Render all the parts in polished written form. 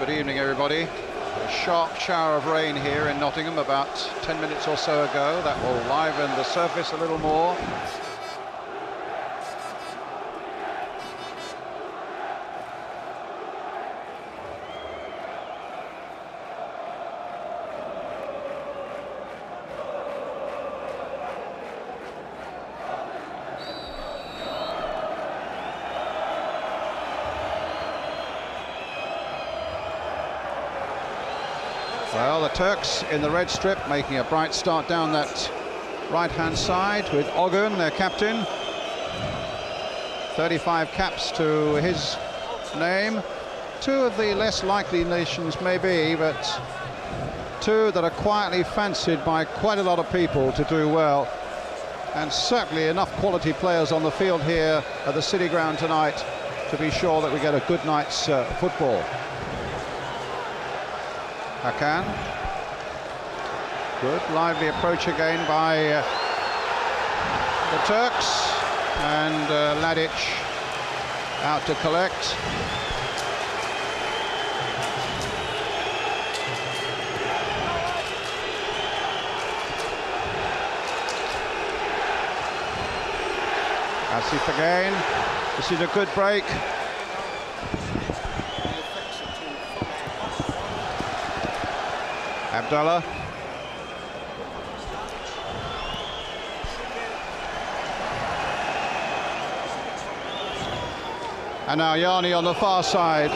Good evening, everybody. A sharp shower of rain here in Nottingham about 10 minutes or so ago. That will liven the surface a little more. Well, the Turks in the red strip making a bright start down that right-hand side with Ogun, their captain. 35 caps to his name. Two of the less likely nations maybe, but two that are quietly fancied by quite a lot of people to do well. And certainly enough quality players on the field here at the City Ground tonight to be sure that we get a good night's football. Hakan. Good, lively approach again by the Turks, and Ladic out to collect. Asif again. This is a good break. Abdullah. And now Yanni on the far side.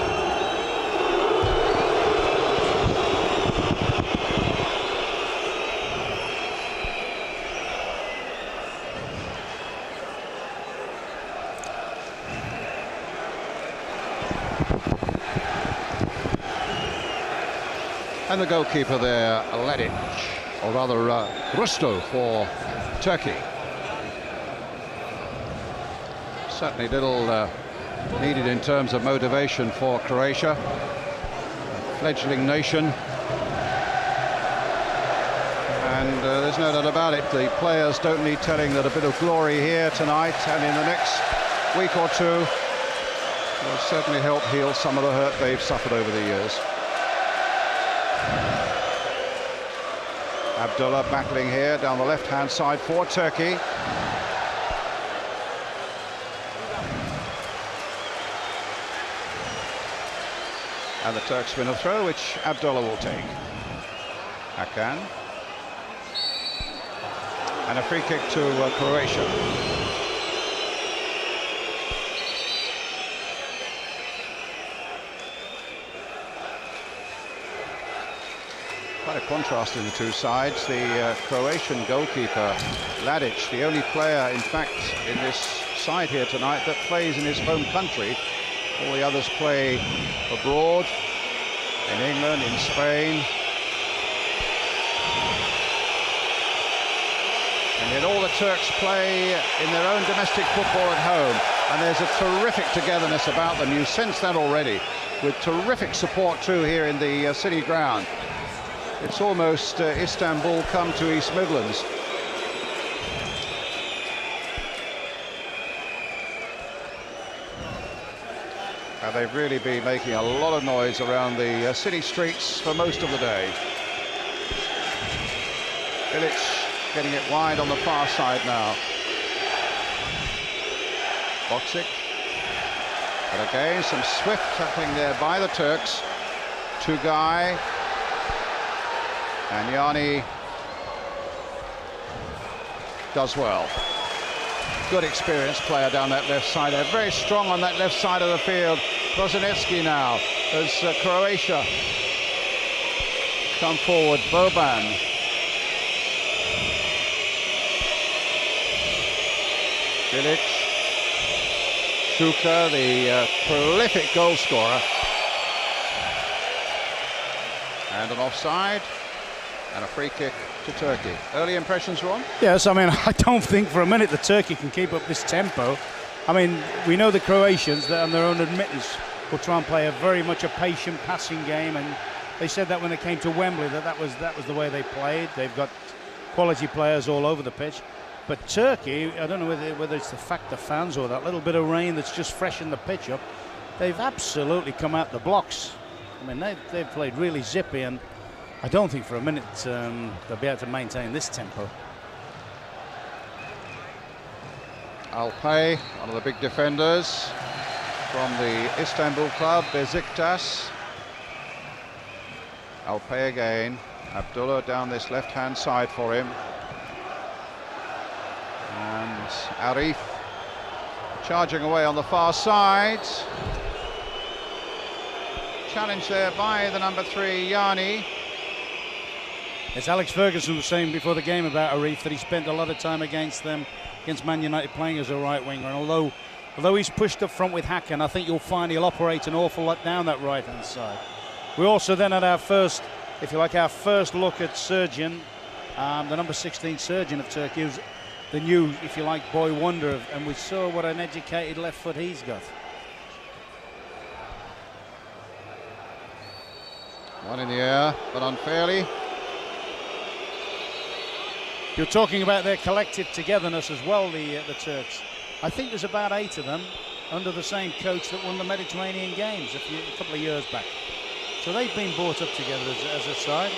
And the goalkeeper there, Ladic, or rather Rusto for Turkey. Certainly little needed in terms of motivation for Croatia, a fledgling nation. And there's no doubt about it, the players don't need telling that a bit of glory here tonight and in the next week or two will certainly help heal some of the hurt they've suffered over the years. Abdullah battling here down the left-hand side for Turkey. And the Turks win a throw, which Abdullah will take. Hakan. And a free kick to Croatia. Quite a contrast in the two sides. The Croatian goalkeeper, Ladic, the only player, in fact, in this side here tonight that plays in his home country. All the others play abroad, in England, in Spain. And yet all the Turks play in their own domestic football at home. And there's a terrific togetherness about them. You sense that already, with terrific support too here in the City Ground. It's almost Istanbul come to East Midlands. And they've really been making a lot of noise around the city streets for most of the day. Bilic getting it wide on the far side now. Boksic. And again, some swift tackling there by the Turks. Tugay. And Yanni does well. Good experienced player down that left side. They're very strong on that left side of the field. Brozanevski now as Croatia come forward. Boban. Bilic. Shuka, the prolific goal scorer. And an offside. And a free kick to Turkey. Early impressions, Ron? Yes, I mean, I don't think for a minute that Turkey can keep up this tempo. I mean, we know the Croatians, that on their own admittance, will try and play a very much a patient passing game, and they said that when they came to Wembley, that was the way they played. They've got quality players all over the pitch. But Turkey, I don't know whether it's the fact the fans or that little bit of rain that's just freshened the pitch up, they've absolutely come out the blocks. I mean, they've played really zippy, and I don't think for a minute they'll be able to maintain this tempo. Alpay, one of the big defenders from the Istanbul club, Besiktas. Alpay again. Abdullah down this left-hand side for him. And Arif charging away on the far side. Challenge there by the number 3, Yanni. As Alex Ferguson was saying before the game about Arif, that he spent a lot of time against them, against Man United, playing as a right winger. And although he's pushed up front with Hakan, I think you'll find he'll operate an awful lot down that right-hand side. We also then had our first, if you like, our first look at Sergen, the number 16 Sergen of Turkey, who's the new, if you like, boy wonder, and we saw what an educated left foot he's got. One in the air, but unfairly. You're talking about their collective togetherness as well, the Turks. I think there's about 8 of them under the same coach that won the Mediterranean Games a couple of years back. So they've been brought up together as a side.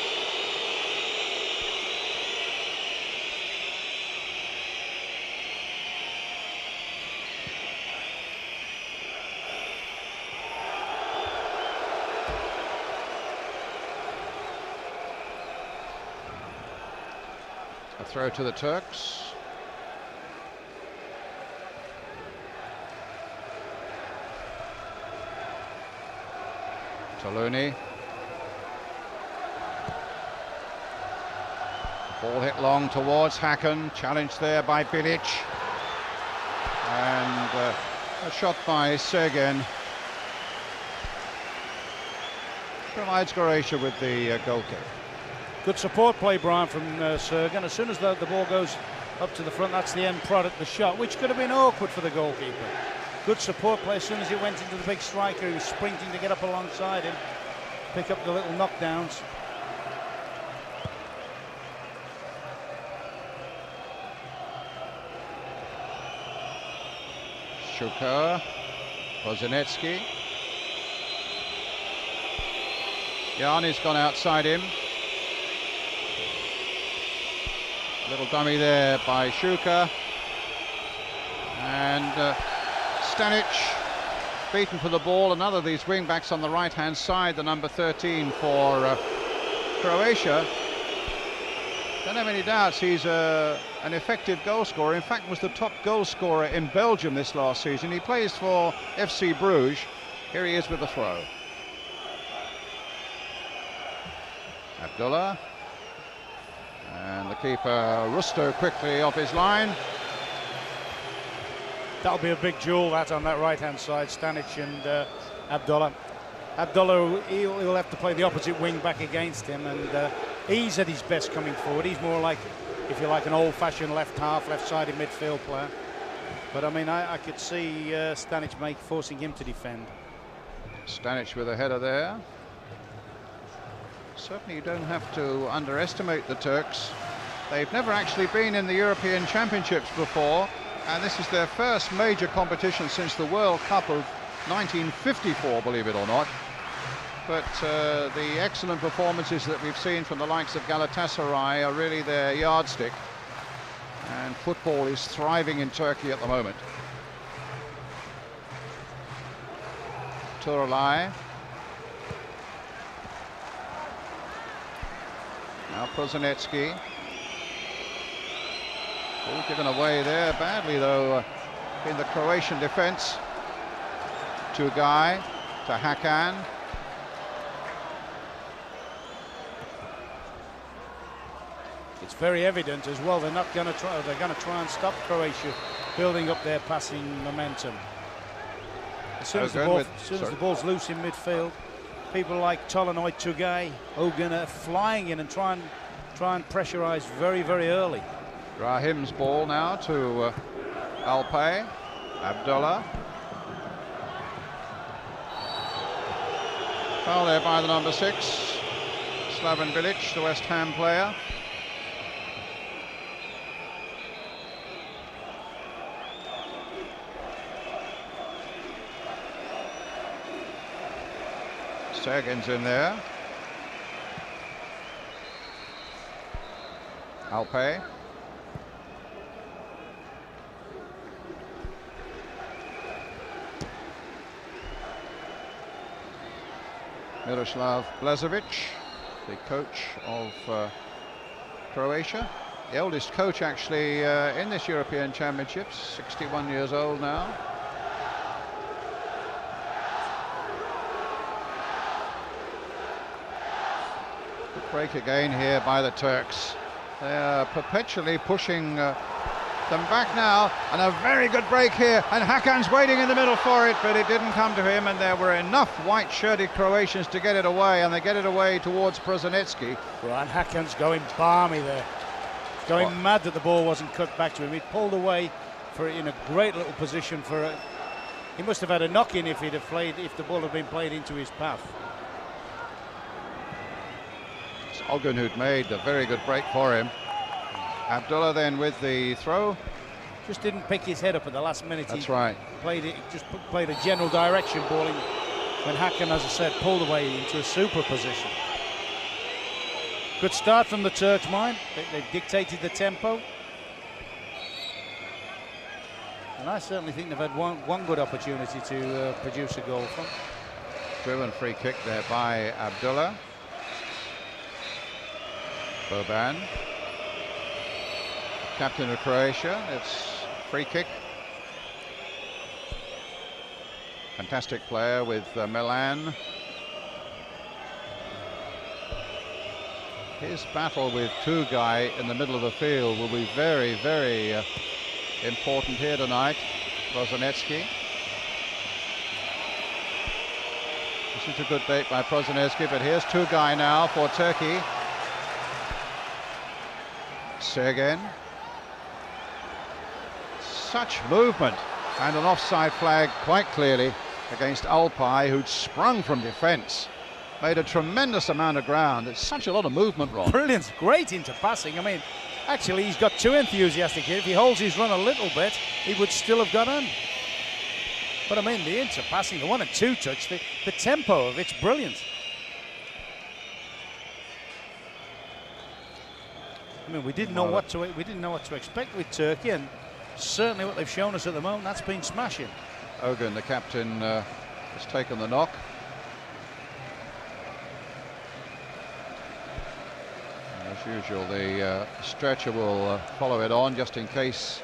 A throw to the Turks. Toluni. Ball hit long towards Hakan, challenged there by Bilic. And a shot by Sergen provides Croatia with the goal kick. Good support play, Brian, from Sergen. As soon as the ball goes up to the front, that's the end product, the shot, which could have been awkward for the goalkeeper. Good support play. As soon as he went into the big striker, he was sprinting to get up alongside him, pick up the little knockdowns. Shuka, Kozinetsky. Yanni's gone outside him. Little dummy there by Shuka. And Stanic beaten for the ball. Another of these wing-backs on the right-hand side, the number 13 for Croatia. Don't have any doubts he's an effective goal scorer. In fact, was the top goal scorer in Belgium this last season. He plays for FC Bruges. Here he is with the throw. Abdullah. And the keeper, Rusto, quickly off his line. That'll be a big duel, that, on that right-hand side, Stanic and Abdullah. Abdullah, he'll have to play the opposite wing back against him, and he's at his best coming forward. He's more like, if you like, an old-fashioned left-half, left-sided midfield player. But, I mean, I could see Stanic forcing him to defend. Stanic with a header there. Certainly you don't have to underestimate the Turks. They've never actually been in the European Championships before, and this is their first major competition since the World Cup of 1954, believe it or not. But the excellent performances that we've seen from the likes of Galatasaray are really their yardstick, and football is thriving in Turkey at the moment. Turalay. Now Prozinetsky. All given away there badly, though, in the Croatian defence. Tugay to Hakan. It's very evident as well. They're not going to try. They're going to try and stop Croatia building up their passing momentum. As soon as the ball's loose in midfield, people like Tolanoy, Tugay, Ogun are flying in and try and pressurise very, very early. Rahim's ball now to Alpay. Abdullah. Foul there by the number 6, Slaven Bilic, the West Ham player. Sergen's in there. Alpay. Miroslav Blažević, the coach of Croatia, the oldest coach actually in this European Championships, 61 years old now. Good break again here by the Turks. They are perpetually pushing them back now, and a very good break here, and Hakan's waiting in the middle for it, but it didn't come to him, and there were enough white-shirted Croatians to get it away, and they get it away towards Prosinecki. Well, and Hakan's going balmy there, going mad that the ball wasn't cut back to him. He pulled away for it in a great little position for it. He must have had a knock-in if the ball had been played into his path. It's Ogün who'd made the very good break for him. Abdullah then with the throw. Just didn't pick his head up at the last minute. That's right. Played a general direction balling when Hakan, as I said, pulled away into a super position. Good start from the Turks, mind. They've dictated the tempo. And I certainly think they've had one good opportunity to produce a goal from. Driven free kick there by Abdullah. Boban, captain of Croatia. It's free kick. Fantastic player with Milan. His battle with Tugay in the middle of the field will be very, very important here tonight. Prosinecki. This is a good bait by Prosinecki, but here's Tugay now for Turkey. Sergen. Such movement, and an offside flag quite clearly against Alpay, who'd sprung from defence. Made a tremendous amount of ground. It's such a lot of movement, Ron. Brilliant, great into passing. I mean, actually, he's got too enthusiastic here. If he holds his run a little bit, he would still have got on. But I mean, the into passing, the 1 and 2 touch, the tempo of it's brilliant. I mean, we didn't know what to expect with Turkey, and certainly what they've shown us at the moment, that's been smashing. Ogün, the captain, has taken the knock. As usual, the stretcher will follow it on just in case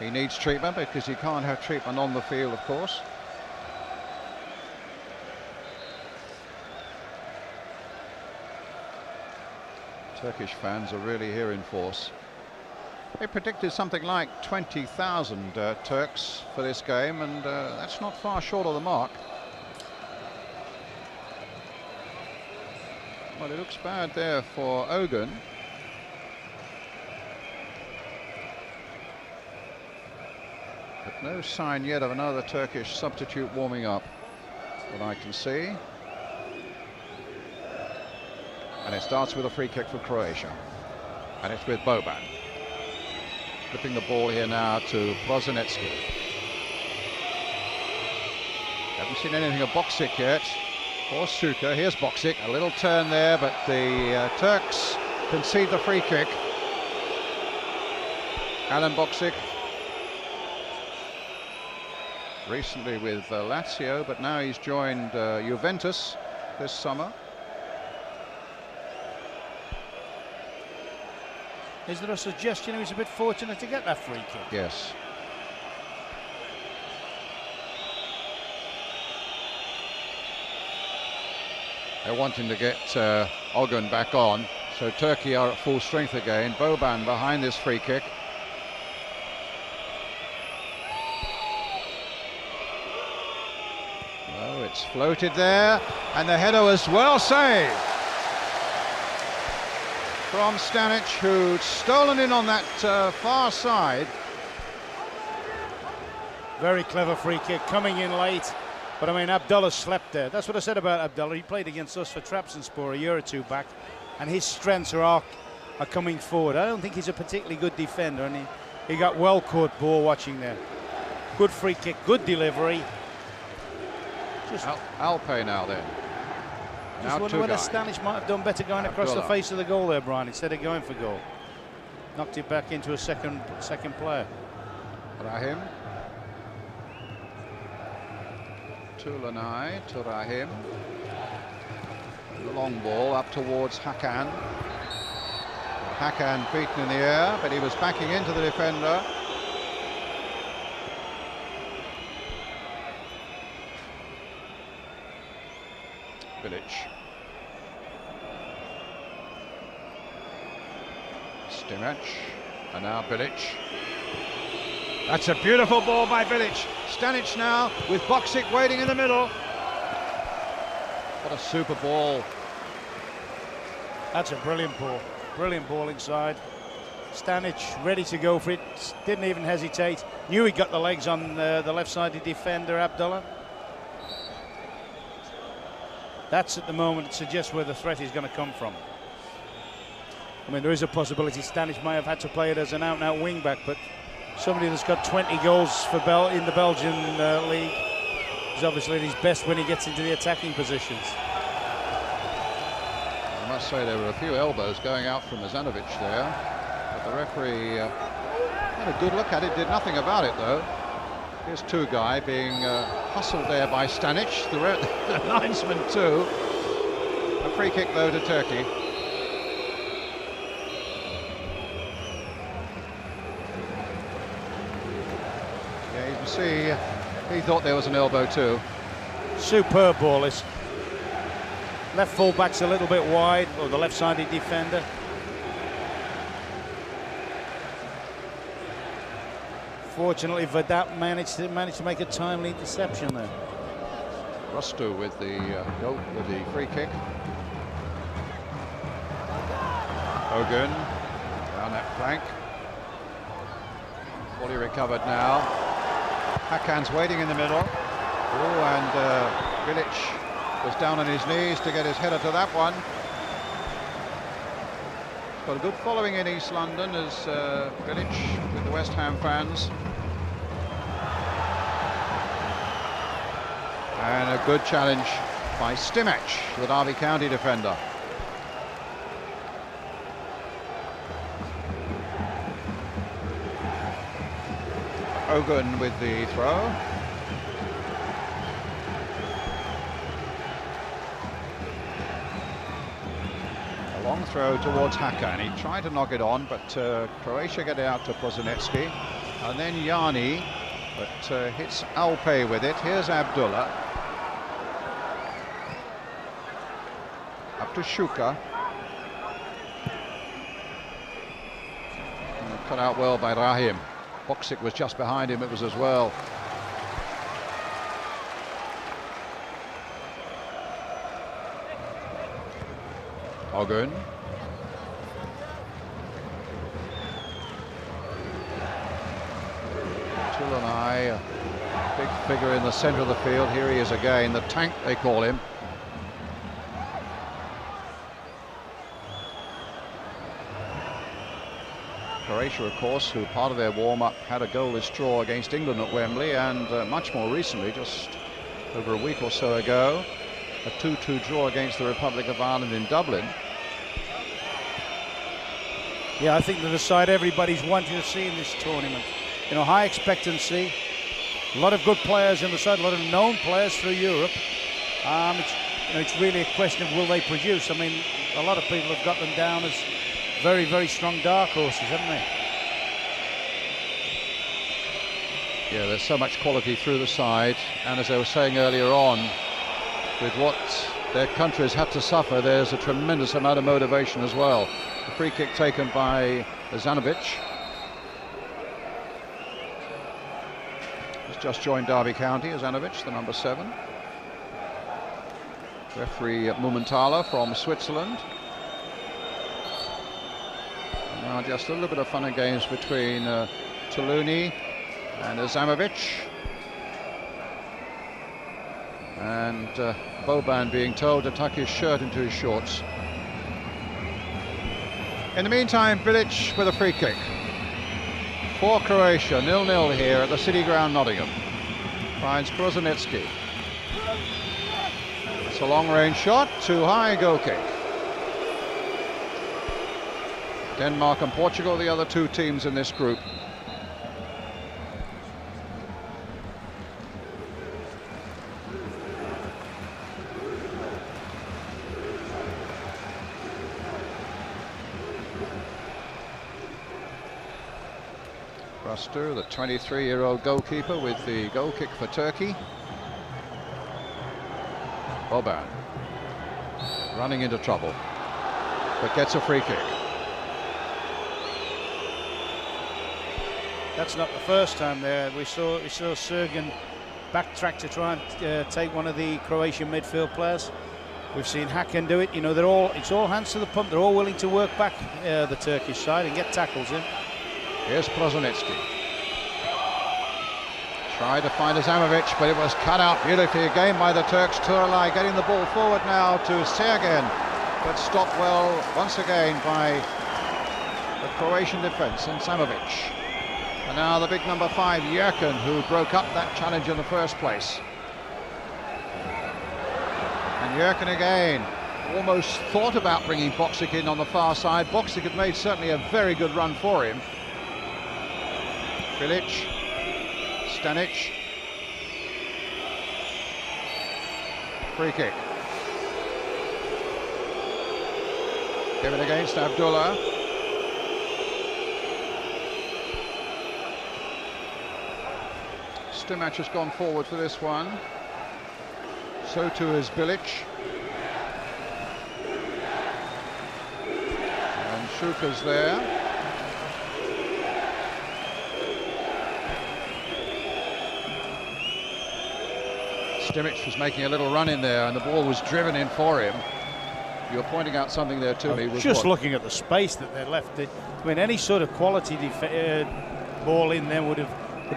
he needs treatment, because you can't have treatment on the field, of course. Turkish fans are really here in force. They predicted something like 20,000 Turks for this game, and that's not far short of the mark. Well, it looks bad there for Ogün. But no sign yet of another Turkish substitute warming up, that I can see. And it starts with a free kick for Croatia. And it's with Boban. Flipping the ball here now to Prosinecki. Haven't seen anything of Boksic yet. Or Suka. Here's Boksic. A little turn there, but the Turks concede the free kick. Alan Boksic. Recently with Lazio, but now he's joined Juventus this summer. Is there a suggestion he was a bit fortunate to get that free kick? Yes. They're wanting to get Ogün back on, so Turkey are at full strength again. Boban behind this free kick. Oh, it's floated there, and the header was well saved from Stanic, who'd stolen in on that far side. Very clever free kick, coming in late. But I mean, Abdullah slept there. That's what I said about Abdullah. He played against us for Trabzonspor a year or two back, and his strengths are coming forward. I don't think he's a particularly good defender, and he got well caught ball watching there. Good free kick, good delivery. Alpay now then. Just wonder whether Stanic might have done better going across the face of the goal there, Brian, instead of going for goal. Knocked it back into a second player. Rahim. Tulanai to Rahim. The long ball up towards Hakan. Hakan beaten in the air, but he was backing into the defender. Bilic. Stimac, and now Bilic. That's a beautiful ball by Bilic. Stanic now with Boksic waiting in the middle. What a super ball. That's a brilliant ball inside. Stanic ready to go for it, didn't even hesitate. Knew he got the legs on the left-sided defender, Abdullah. That's at the moment suggests where the threat is going to come from. I mean, there is a possibility Stanic may have had to play it as an out-and-out wing-back, but somebody that's got 20 goals for in the Belgian league is obviously at his best when he gets into the attacking positions. I must say there were a few elbows going out from Azanovic there, but the referee had a good look at it, did nothing about it though. Here's Tugay being hustled there by Stanic, the linesman too. A free kick though to Turkey. Yeah, you can see he thought there was an elbow too. Superb ball this. Left full-back's a little bit wide, or the left-sided defender. Fortunately, Vedat managed to make a timely interception there. Rostu with the goal, with the free kick. Hogan down that flank. Fully recovered now. Hakan's waiting in the middle. Oh, and Bilic was down on his knees to get his header to that one. Got a good following in East London as Bilic with the West Ham fans. And a good challenge by Stimac, the Derby County defender. Ogun with the throw. Long throw towards Hakan. He tried to knock it on, but Croatia get it out to Pozanetsky, and then Yanni, but hits Alpay with it. Here's Abdullah. Up to Shuka. And cut out well by Rahim. Boksic was just behind him, it was as well. Ogun. Tulanai, a big figure in the centre of the field. Here he is again, the tank they call him. Croatia, of course, who part of their warm-up had a goalless draw against England at Wembley, and much more recently, just over a week or so ago, a 2-2 draw against the Republic of Ireland in Dublin. Yeah, I think they're the side everybody's wanting to see in this tournament. You know, high expectancy, a lot of good players in the side, a lot of known players through Europe. It's really a question of will they produce. I mean, a lot of people have got them down as very, very strong dark horses, haven't they? Yeah, there's so much quality through the side, and as I was saying earlier on, with what their countries had to suffer, there's a tremendous amount of motivation as well. The free kick taken by Azanovic. He's just joined Derby County, Azanovic, the number 7. Referee Mumenthaler from Switzerland. And now just a little bit of fun and games between Tuluni and Azanovic. And Boban being told to tuck his shirt into his shorts. In the meantime, Bilic with a free kick for Croatia, 0-0 here at the City Ground, Nottingham. Finds Krozanetsky. It's a long-range shot, too high, goal kick. Denmark and Portugal, the other two teams in this group. Ruster, the 23-year-old goalkeeper, with the goal kick for Turkey. Boban running into trouble, but gets a free kick. That's not the first time there. We saw Sergen backtrack to try and take one of the Croatian midfield players. We've seen Hakan do it. You know, it's all hands to the pump. They're all willing to work back the Turkish side and get tackles in. Here's Prozonetsky. Tried to find Azamovic, but it was cut out beautifully again by the Turks. Turalay getting the ball forward now to Sergen, but stopped well once again by the Croatian defence and Samovic. And now the big number 5, Yerkin, who broke up that challenge in the first place. And Yerkin again almost thought about bringing Boksic in on the far side. Boksic had made certainly a very good run for him. Bilic, Stanic, free kick. Given against Abdullah. Stimac has gone forward for this one. So too is Bilic. And Shuka's there. Stimac was making a little run in there, and the ball was driven in for him. You were pointing out something there to me. Was just looking at the space that they left. I mean, any sort of quality ball in there would have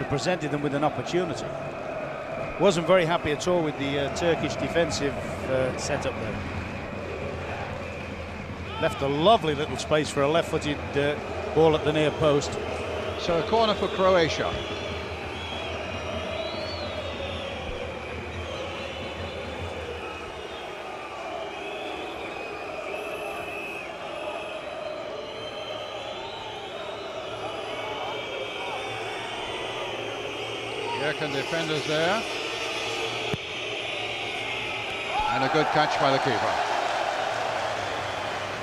presented them with an opportunity. Wasn't very happy at all with the Turkish defensive setup there. Left a lovely little space for a left-footed ball at the near post. So a corner for Croatia. Yerkin defenders there. And a good catch by the keeper.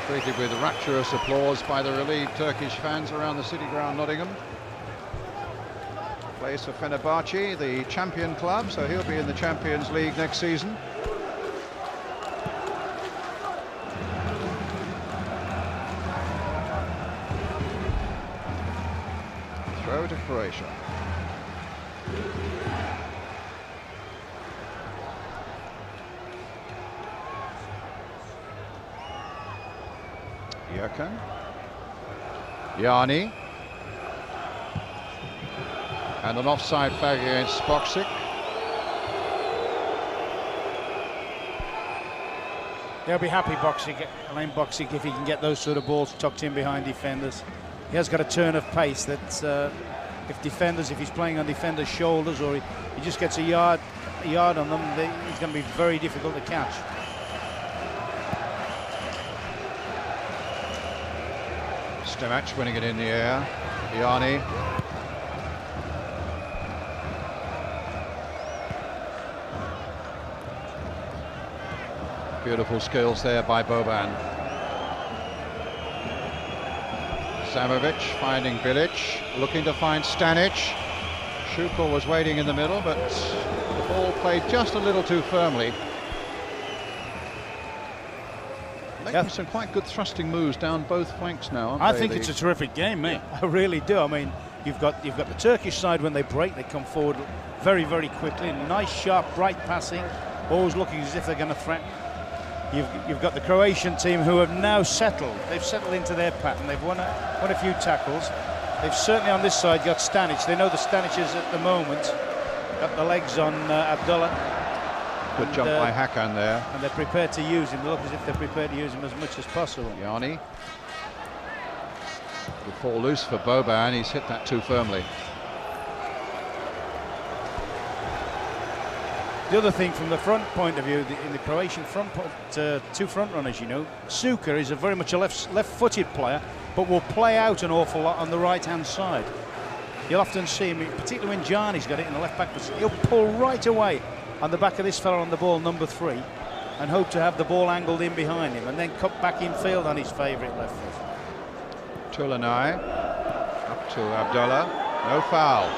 Greeted with rapturous applause by the relieved Turkish fans around the City Ground, Nottingham. Plays for Fenerbahce, the champion club, so he'll be in the Champions League next season. Throw to Croatia. Yerkin, Yanni, and an offside flag against Boksic. They'll be happy, Alain Boksic, if he can get those sort of balls tucked in behind defenders. He has got a turn of pace that if he's playing on defenders' shoulders, or he just gets a yard on them, he's going to be very difficult to catch. Stimac winning it in the air. Yanni. Beautiful skills there by Boban. Samovic finding Bilic, looking to find Stanic. Shuka was waiting in the middle, but the ball played just a little too firmly. Making some quite good thrusting moves down both flanks now. I think it's a terrific game, mate. I really do. I mean, you've got the Turkish side, when they break, they come forward very, very quickly. Nice, sharp, bright passing, always looking as if they're going to threaten. You've got the Croatian team who have now settled. They've settled into their pattern. They've won a few tackles. They've certainly on this side got Stanic. They know the Stanic is at the moment got the legs on Abdullah. Good jump by Hakan there. And they're prepared to use him. They look as if they're prepared to use him as much as possible. Yanni. Will fall loose for Boban. He's hit that too firmly. The other thing from the front point of view, in the Croatian front, two front runners, you know, Suka is very much a left-footed player, but will play out an awful lot on the right-hand side. You'll often see him, particularly when Gianni's got it in the left back position, he'll pull right away on the back of this fella on the ball, number 3, and hope to have the ball angled in behind him, and then cut back in field on his favourite left foot. Tulanai up to Abdullah, no foul.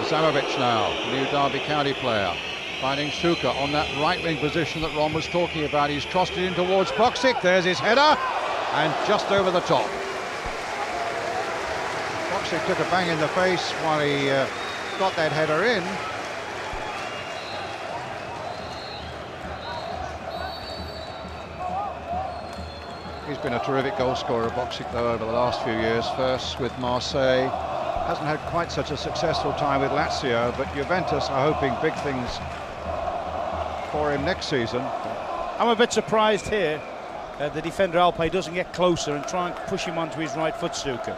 Zamovic now, new Derby County player, finding Suka on that right wing position that Ron was talking about. He's crossed it in towards Boksic. There's his header, and just over the top. Boksic took a bang in the face while he got that header in. He's been a terrific goal scorer, Boksic, though, over the last few years. First with Marseille. Hasn't had quite such a successful time with Lazio, but Juventus are hoping big things for him next season. I'm a bit surprised here the defender Alpe doesn't get closer and try and push him onto his right foot, Suka.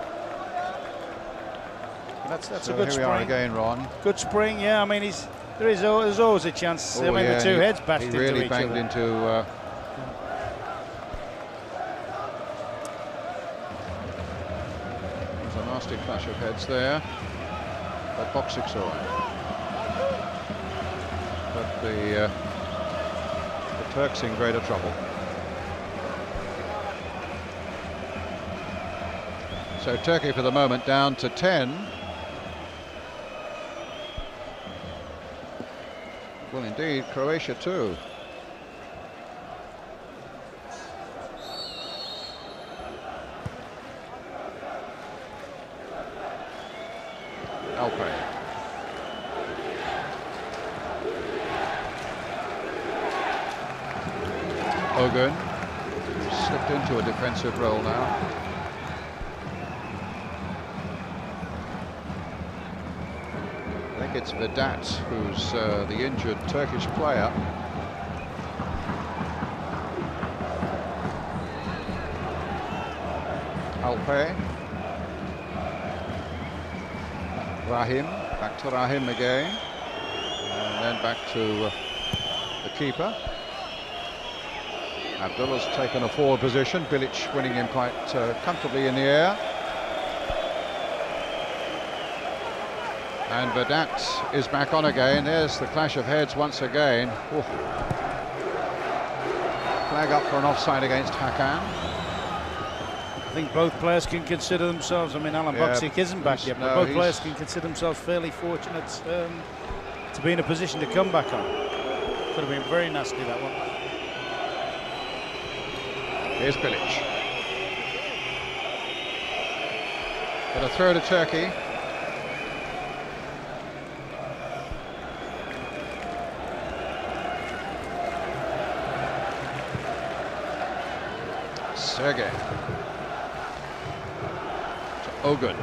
That's so a good here spring. We are again, Ron. Good spring, yeah. I mean, there's always a chance. Oh, I mean, yeah, the two heads bashed into really each banged other. into. There's a nasty clash of heads there, but Boksic's all right. But the Turks in greater trouble. So Turkey for the moment down to 10. Well, indeed, Croatia too. Alpe. Ogun slipped into a defensive role now. I think it's Vedat who's the injured Turkish player. Alpe. Rahim, back to Rahim again, and then back to the keeper. Abdullah's taken a forward position, Bilic winning him quite comfortably in the air. And Vedat is back on again. There's the clash of heads once again. Oof. Flag up for an offside against Hakan. I think both players can consider themselves, I mean, Alan Boksic isn't back yet, but both players can consider themselves fairly fortunate to be in a position to come back on. Could have been very nasty, that one. Here's Bilic. But a throw to Turkey. Sergei. Ogun.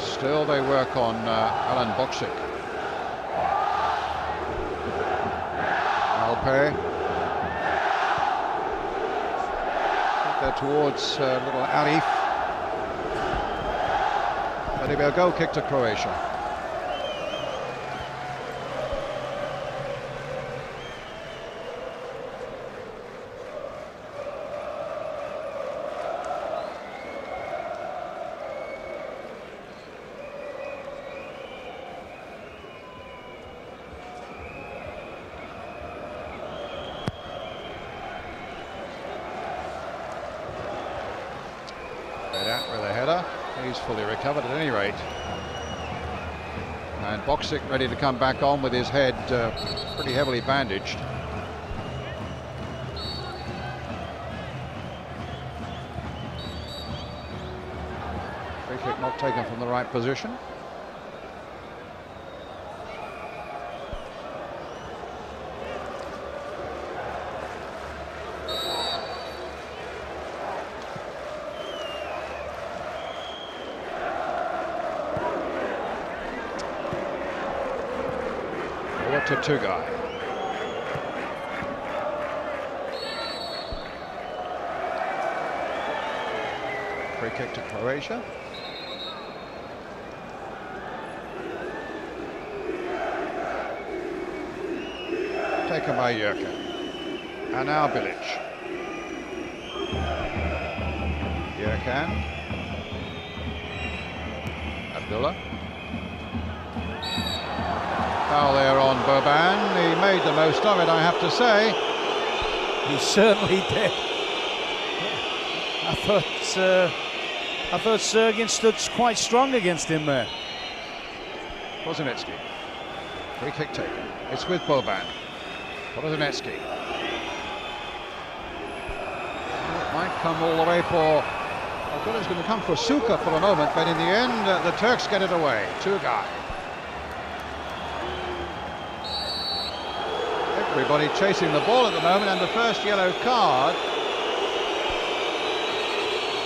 Still they work on Alan Boksic. Alpe. They're towards little Arif. But it'll be a goal kick to Croatia. With a header, he's fully recovered at any rate. And Boksic ready to come back on with his head pretty heavily bandaged. Free kick not taken from the right position. To Tugay. Free kick to Croatia. taken by Jurka. And now Bilic. Jurkan. Abdullah. Foul there on Boban. He made the most of it, I have to say. He certainly did. I thought Sergin stood quite strong against him there. Brzezinski. Free kick taken. It's with Boban. Brzezinski. It might come all the way for... I thought it was going to come for Suka for a moment, but in the end, the Turks get it away. Tugay. Everybody chasing the ball at the moment, and the first yellow card.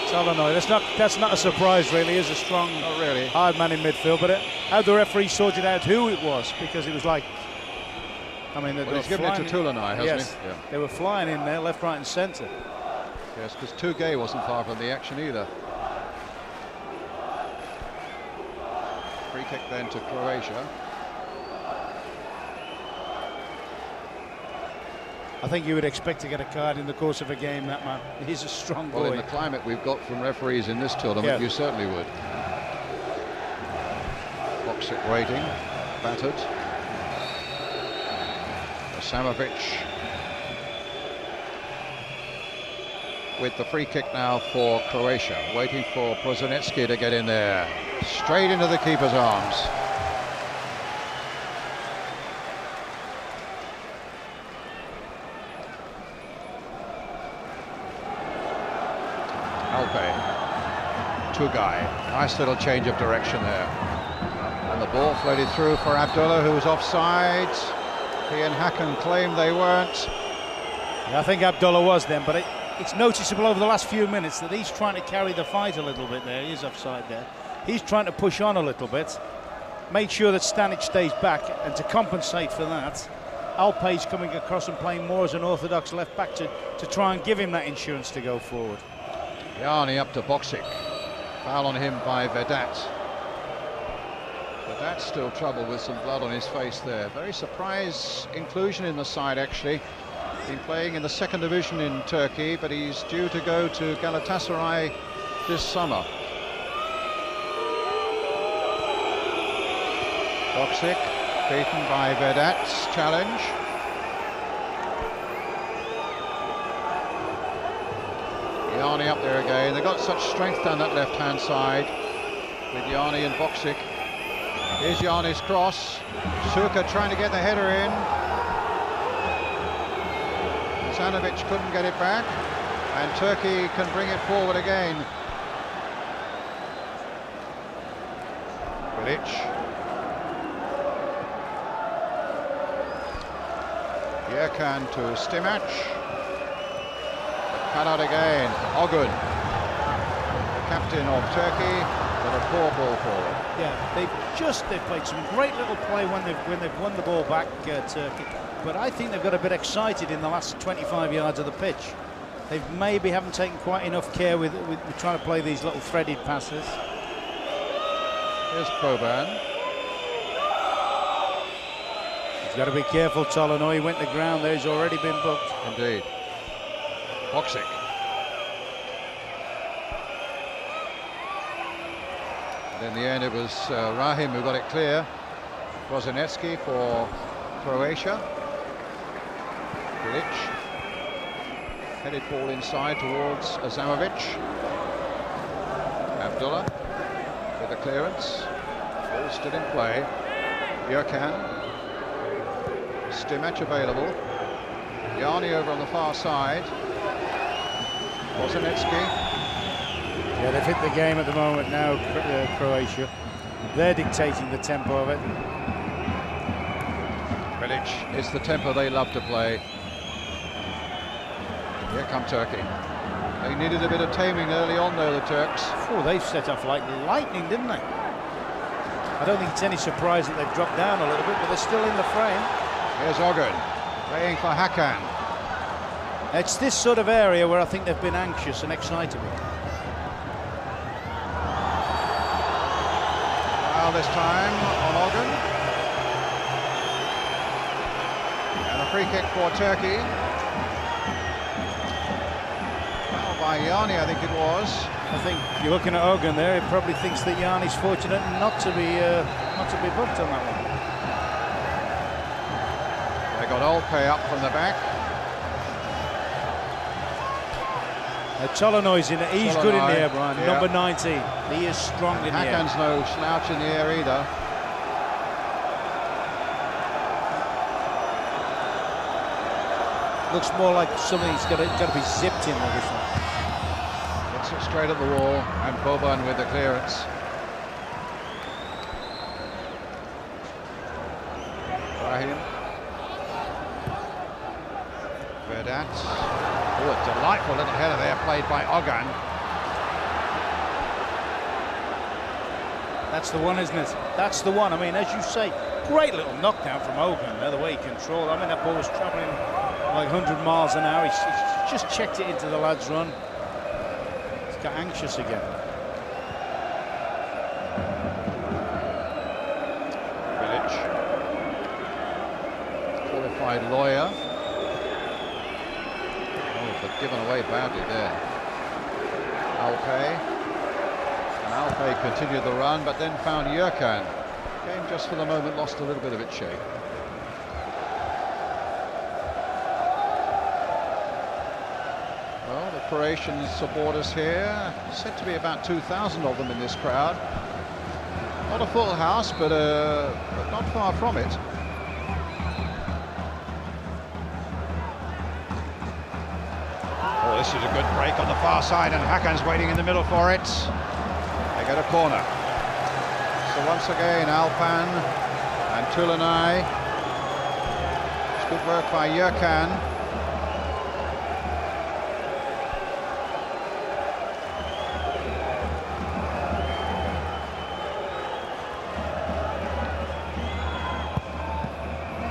Tolonoi, that's not a surprise really. Is a strong, hard man in midfield, but how the referee sorted out who it was, because it was like, I mean, he's given it to Tolonoi, hasn't he? Yeah. They were flying in there, left, right, and centre. Yes, because Tugay wasn't far from the action either. Free kick then to Croatia. I think you would expect to get a card in the course of a game, that man. He's a strong boy. Well, in the climate we've got from referees in this tournament, you certainly would. Boxic waiting, battered. Samovic with the free kick now for Croatia, waiting for Brzezinski to get in there. Straight into the keeper's arms. Tugay, nice little change of direction there, and the ball floated through for Abdullah, who was offside. He and Hakan claimed they weren't. Yeah, I think Abdullah was then, but it's noticeable over the last few minutes that he's trying to carry the fight a little bit there. He is offside there. He's trying to push on a little bit, make sure that Stanic stays back, and to compensate for that, Alpe's coming across and playing more as an orthodox left back to try and give him that insurance to go forward. Yarni up to Boxic. Foul on him by Vedat. Vedat's still troubled with some blood on his face there. Very surprise inclusion in the side, actually. Been playing in the second division in Turkey, but he's due to go to Galatasaray this summer. Boxic beaten by Vedat's challenge. Yarni up there again. They've got such strength down that left-hand side with Yarni and Boxic. Here's Yarni's cross. Suka trying to get the header in. Stanovic couldn't get it back, and Turkey can bring it forward again. Bilic. Jurkan to Stimac. Cut out again. Ogun, the captain of Turkey, with a poor ball forward. Yeah, they've played some great little play when they've won the ball back, Turkey. But I think they've got a bit excited in the last 25 yards of the pitch. They maybe haven't taken quite enough care with trying to play these little threaded passes. Here's Boban. He's got to be careful, Tolonoi. He went to the ground there. He's already been booked. Indeed. Boxic. And in the end, it was Rahim who got it clear. Brzezinski for Croatia. Bilic. Headed ball inside towards Azamovic. Abdullah with the clearance. Ball still in play. Jurkan. Stimac available. Yarni over on the far side. Brzezinski. Yeah, they've hit the game at the moment now, Croatia. They're dictating the tempo of it. Bilic is the tempo they love to play. Here come Turkey. They needed a bit of taming early on, though, the Turks. Oh, they've set off like lightning, didn't they? I don't think it's any surprise that they've dropped down a little bit, but they're still in the frame. Here's Ogun, playing for Hakan. It's this sort of area where I think they've been anxious and excitable. Well, this time on Ogun. And a free kick for Turkey. Foul by Yanni, I think it was. I think you're looking at Ogun there. He probably thinks that Yanni's fortunate not to be booked on that one. They got Olpe up from the back. Tolanoy's in it. He's good in the air, Brian. Yeah. Number 19. He is strong in the air. Hakan's no slouch in the air either. Looks more like something's got to be zipped in with this one. Gets it straight at the wall, and Boban with the clearance. Brahim. Vedat. Oh, a delightful little header there, played by Ogan. That's the one, isn't it? That's the one. I mean, as you say, great little knockdown from Ogan there, the way he controlled. I mean, that ball was travelling like 100 miles an hour. He's just checked it into the lad's run. He's got anxious again. Village. Qualified lawyer. Oh, but given away badly there. Alpay. And Alpay continued the run, but then found Yurkan. Game just for the moment lost a little bit of its shape. Well, the Croatian supporters here, said to be about 2,000 of them in this crowd. Not a full house, but not far from it. Oh, this is a good break on the far side, and Hakan's waiting in the middle for it. They get a corner. So once again, Alpan and Tulanai. It's good work by Yurkan.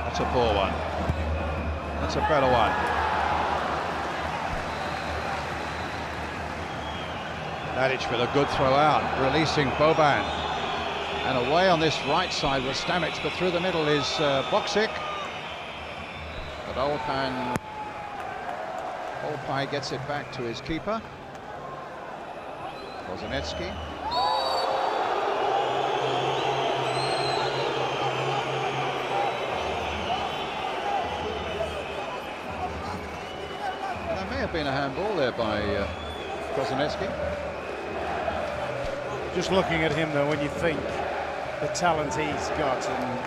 That's a poor one. That's a better one. Tadic with a good throw out, releasing Boban. And away on this right side was Stamic, but through the middle is Boksic. But Olpay gets it back to his keeper. Kozanetsky. There may have been a handball there by Kozanetsky. Just looking at him, though, when you think the talent he's got and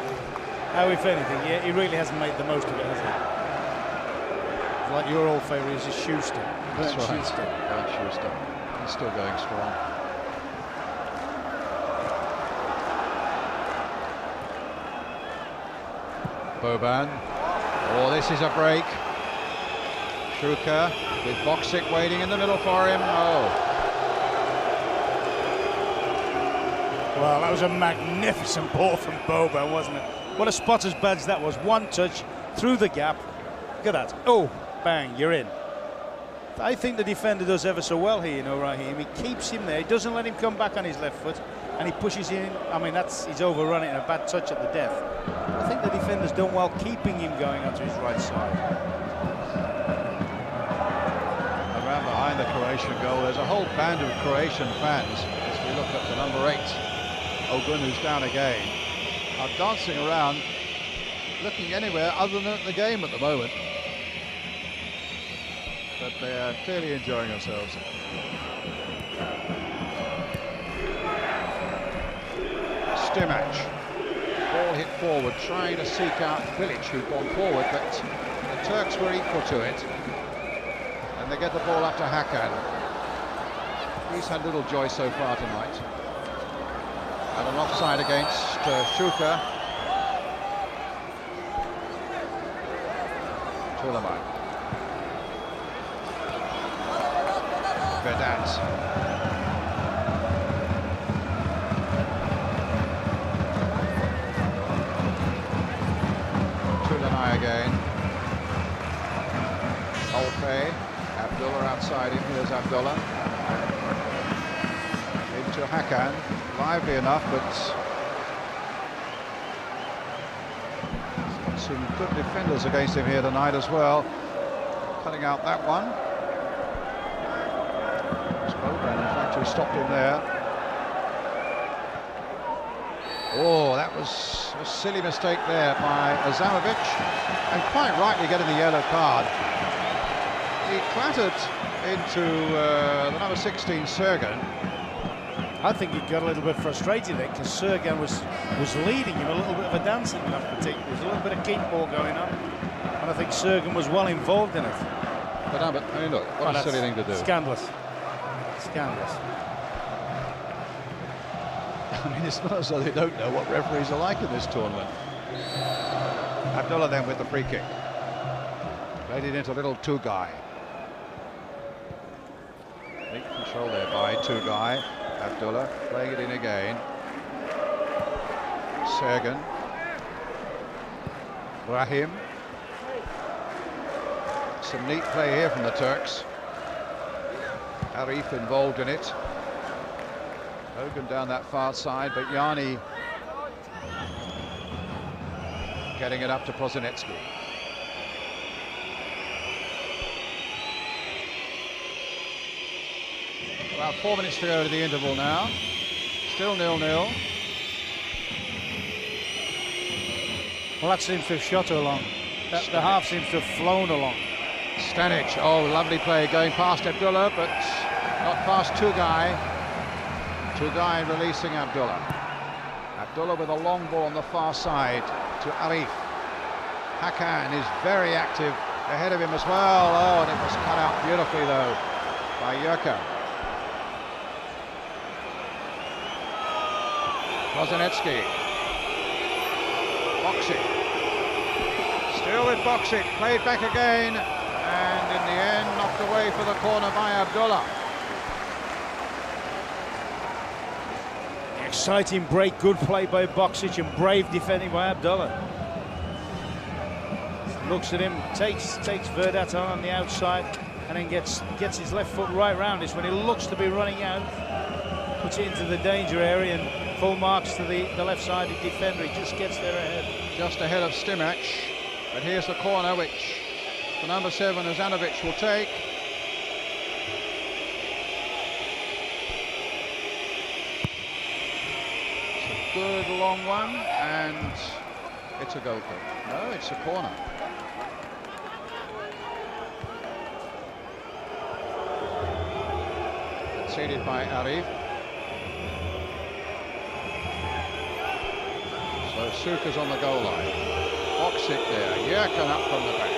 how, if anything, he really hasn't made the most of it, has he? Like your old favourite is Schuster. That's right. Bernd Schuster. He's still going strong. Boban. Oh, this is a break. Schuker with Boksic waiting in the middle for him. Oh. Well, that was a magnificent ball from Boban, wasn't it? What a spotter's badge that was. One touch through the gap. Look at that. Oh, bang, you're in. I think the defender does ever so well here, you know, Raheem. He keeps him there. He doesn't let him come back on his left foot, and he pushes in. I mean, he's overrun it in a bad touch at the death. I think the defender's done well keeping him going onto his right side. Around behind the Croatian goal, there's a whole band of Croatian fans. As we look at the number 8. Ogun, who's down again, are dancing around, looking anywhere other than at the game at the moment. But they are clearly enjoying themselves. Stimac, ball hit forward, trying to seek out Village, who'd gone forward, but the Turks were equal to it. And they get the ball up to Hakan. He's had little joy so far tonight. And an offside against Schuker. Tulamai. Vedat. Tulamai again. Olpe. Abdullah outside him. Here's Abdullah. Into Hakan. Lively enough, but some good defenders against him here tonight as well. Cutting out that one. It's Boban, in fact, who stopped him there. Oh, that was a silly mistake there by Azamovic, and quite rightly getting the yellow card. He clattered into the number 16, Sergen. I think he got a little bit frustrated there because Sergen was leading him a little bit of a dance in that particular. There was a little bit of kickball going on, and I think Sergen was well involved in it. But no, I mean, look, what a silly thing to do. Scandalous. Scandalous. I mean, it's not as though they don't know what referees are like in this tournament. Abdullah then with the free kick. Played it into little Tugay. Big control there by Tugay. Abdullah playing it in again. Sergen. Brahim. Some neat play here from the Turks. Arif involved in it. Hogan down that far side, but Yanni getting it up to Prosinecki. About 4 minutes to go to the interval now. Still 0-0. Well, that seems to have shot along. The half seems to have flown along. Stanic, oh, lovely play going past Abdullah, but not past Tugay. Tugay releasing Abdullah. Abdullah with a long ball on the far side to Arif. Hakan is very active ahead of him as well. Oh, and it was cut out beautifully though by Yerka. Prosinecki. Boksic. Still with Boksic, played back again, and in the end knocked away for the corner by Abdullah. Exciting break, good play by Boksic, and brave defending by Abdullah. Looks at him, takes Verdat on the outside, and then gets his left foot right round this when he looks to be running out, puts it into the danger area, and full marks to the left-sided defender. He just gets there ahead. Just ahead of Stimac, but here's the corner which the number 7 Azanovic will take. Good long one, and it's a goal kick. No, it's a corner. Conceded by Arif. So Suka's on the goal line. Boksic there, Yerkan up from the back.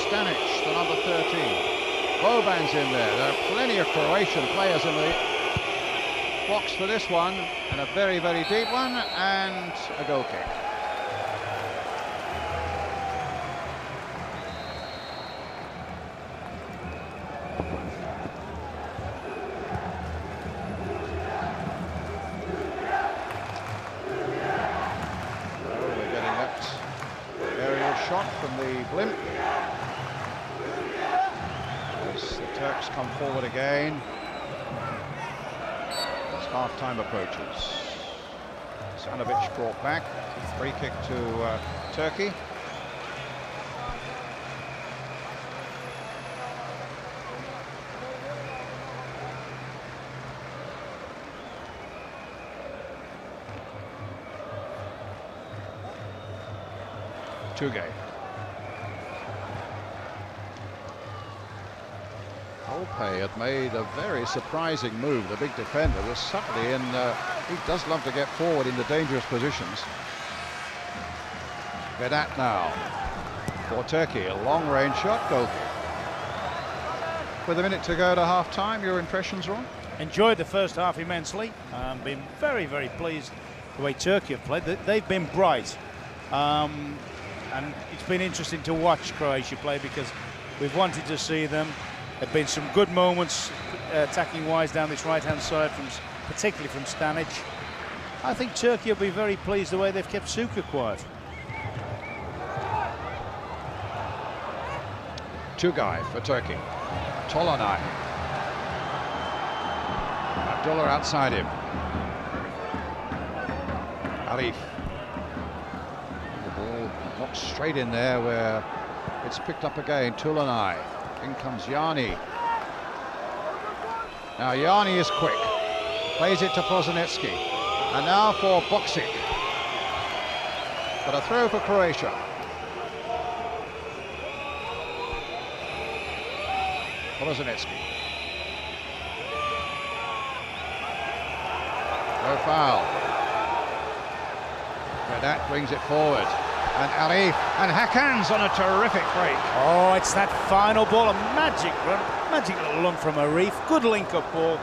Stanic, the number 13. Boban's in there. There are plenty of Croatian players in the box for this one, and a very, very deep one, and a goal kick. So we're getting that aerial shot from the blimp as the Turks come forward again. Half-time approaches. Stanovic brought back. Free kick to Turkey. Tugay. Olpe had made a very surprising move. The big defender was subtly in. He does love to get forward into dangerous positions. Vedat now for Turkey, a long-range shot, goal kick. With a minute to go to half-time, your impressions, Ron? Enjoyed the first half immensely. Been very, very pleased the way Turkey have played. They've been bright, and it's been interesting to watch Croatia play because we've wanted to see them. There have been some good moments attacking-wise down this right-hand side, particularly from Stanic. I think Turkey will be very pleased the way they've kept Suka quiet. Tugay for Turkey. Tolonay. Abdullah outside him. Arif. straight in there where it's picked up again. Tulanai. In comes Yanni. Now Yanni is quick. Plays it to Prosinecki. And now for Boksic. But a throw for Croatia. Prosinecki. No foul. Vedat brings it forward. And Arif and Hakan's on a terrific break. Oh, it's that final ball, a magic run, magic little run from Arif. Good link-up ball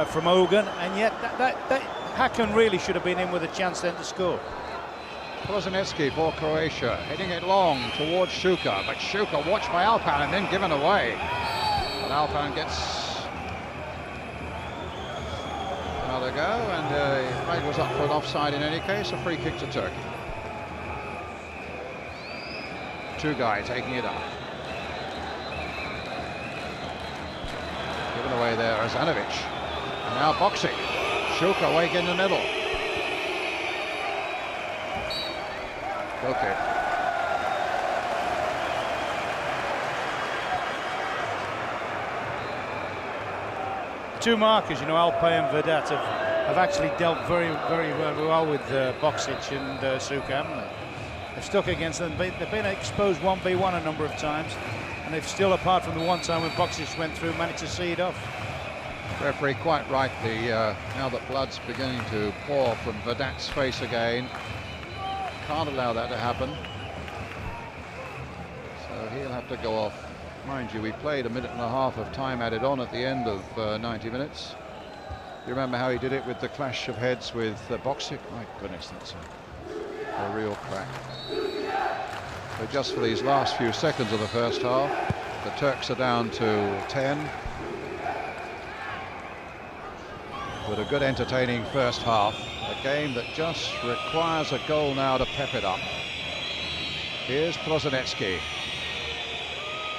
from Ogun, and yet that Hakan really should have been in with a chance then to score. Prosinecki for Croatia, heading it long towards Shuka, but Shuka watched by Alpan and then given away. And Alpan gets another go, and the flag was up for an offside in any case, a free kick to Turkey. Tugay taking it up. Given away there, Azanovic. And now Boksic. Shuka awake in the middle. Okay. Two markers, you know, Alpay and Vedat have actually dealt very well with Boksic and Suka, haven't they? They've stuck against them. They've been exposed 1v1 a number of times, and they've still, apart from the one time when Boksic went through, managed to see it off. Referee quite right. Now that blood's beginning to pour from Vedat's face again, can't allow that to happen. So he'll have to go off. Mind you, we played a minute and a half of time added on at the end of 90 minutes. You remember how he did it with the clash of heads with Boksic? My goodness, that's a real crack. So just for these last few seconds of the first half, the Turks are down to 10. With a good entertaining first half, a game that just requires a goal now to pep it up. Here's Prosinecki.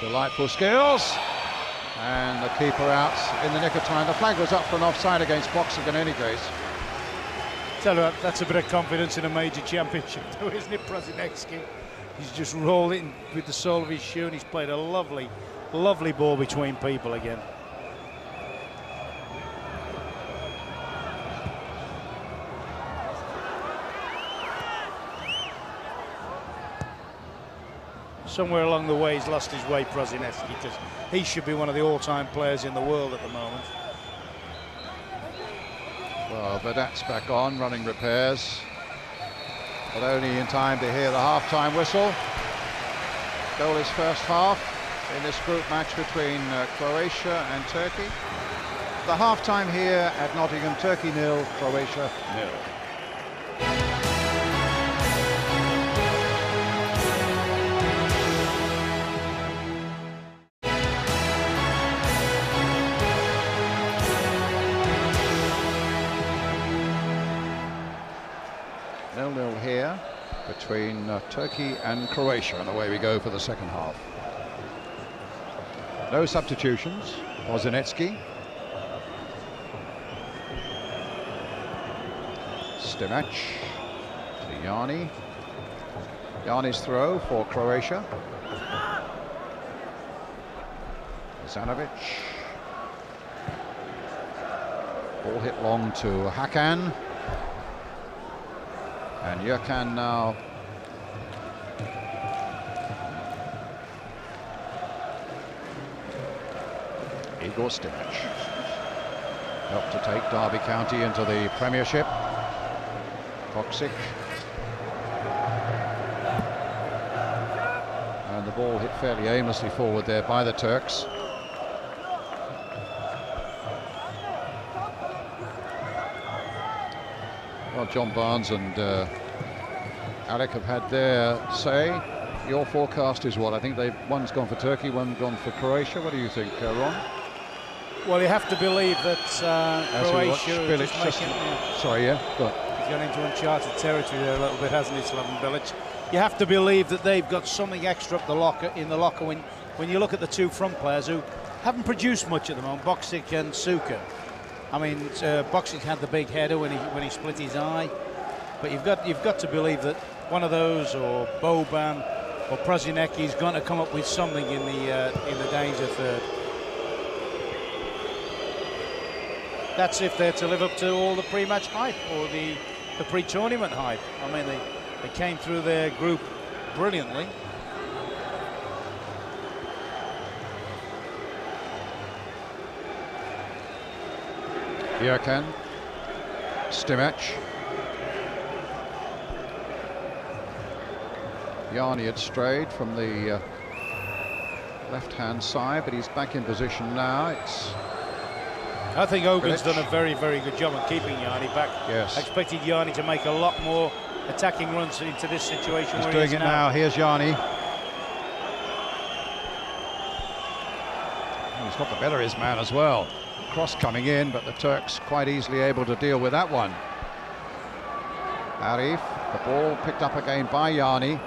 Delightful skills, and the keeper out in the nick of time. The flag was up for an offside against Boksic in any case. Tell you what, that's a bit of confidence in a major championship, though, isn't it, Prosinecki? He's just rolled it in with the sole of his shoe, and he's played a lovely ball between people again. Somewhere along the way he's lost his way, Prosinecki, because he should be one of the all-time players in the world at the moment. Well, Vedat's back on, running repairs, but only in time to hear the half-time whistle. Goalless first half in this group match between Croatia and Turkey. The half-time here at Nottingham, Turkey 0, Croatia 0. Here between Turkey and Croatia, and away we go for the second half. No substitutions. Prosinecki, Stimac to Yanni. Yanni's throw for Croatia. Zanovic. Ball hit long to Hakan. And Jurkan now Igor Stimac helped to take Derby County into the Premiership. Boksic, and the ball hit fairly aimlessly forward there by the Turks. Well, John Barnes and Alec have had their say. Your forecast is what? I think one's gone for Turkey, one's gone for Croatia. What do you think, Ron? Well, you have to believe that Croatia is making... Sorry, yeah, go on. He's gone into uncharted territory there a little bit, hasn't he, Slaven Bilic? You have to believe that they've got something extra up in the locker when you look at the two front players who haven't produced much at the moment, Boksic and Suka. I mean, Boksic had the big header when he split his eye, but you've got to believe that one of those, or Boban, or Prosinecki is going to come up with something in the danger third. That's if they're to live up to all the pre-match hype or the pre-tournament hype. I mean, they came through their group brilliantly. Yerkan, Stimac. Yarni had strayed from the left-hand side, but he's back in position now. I think Hogan's done a very, very good job on keeping Yarni back. Yes. I expected Yarni to make a lot more attacking runs into this situation. He's doing it now. Here's Yarni. He's got the better of his man as well. Cross coming in, but the Turks quite easily able to deal with that one. Arif, the ball picked up again by Yarni,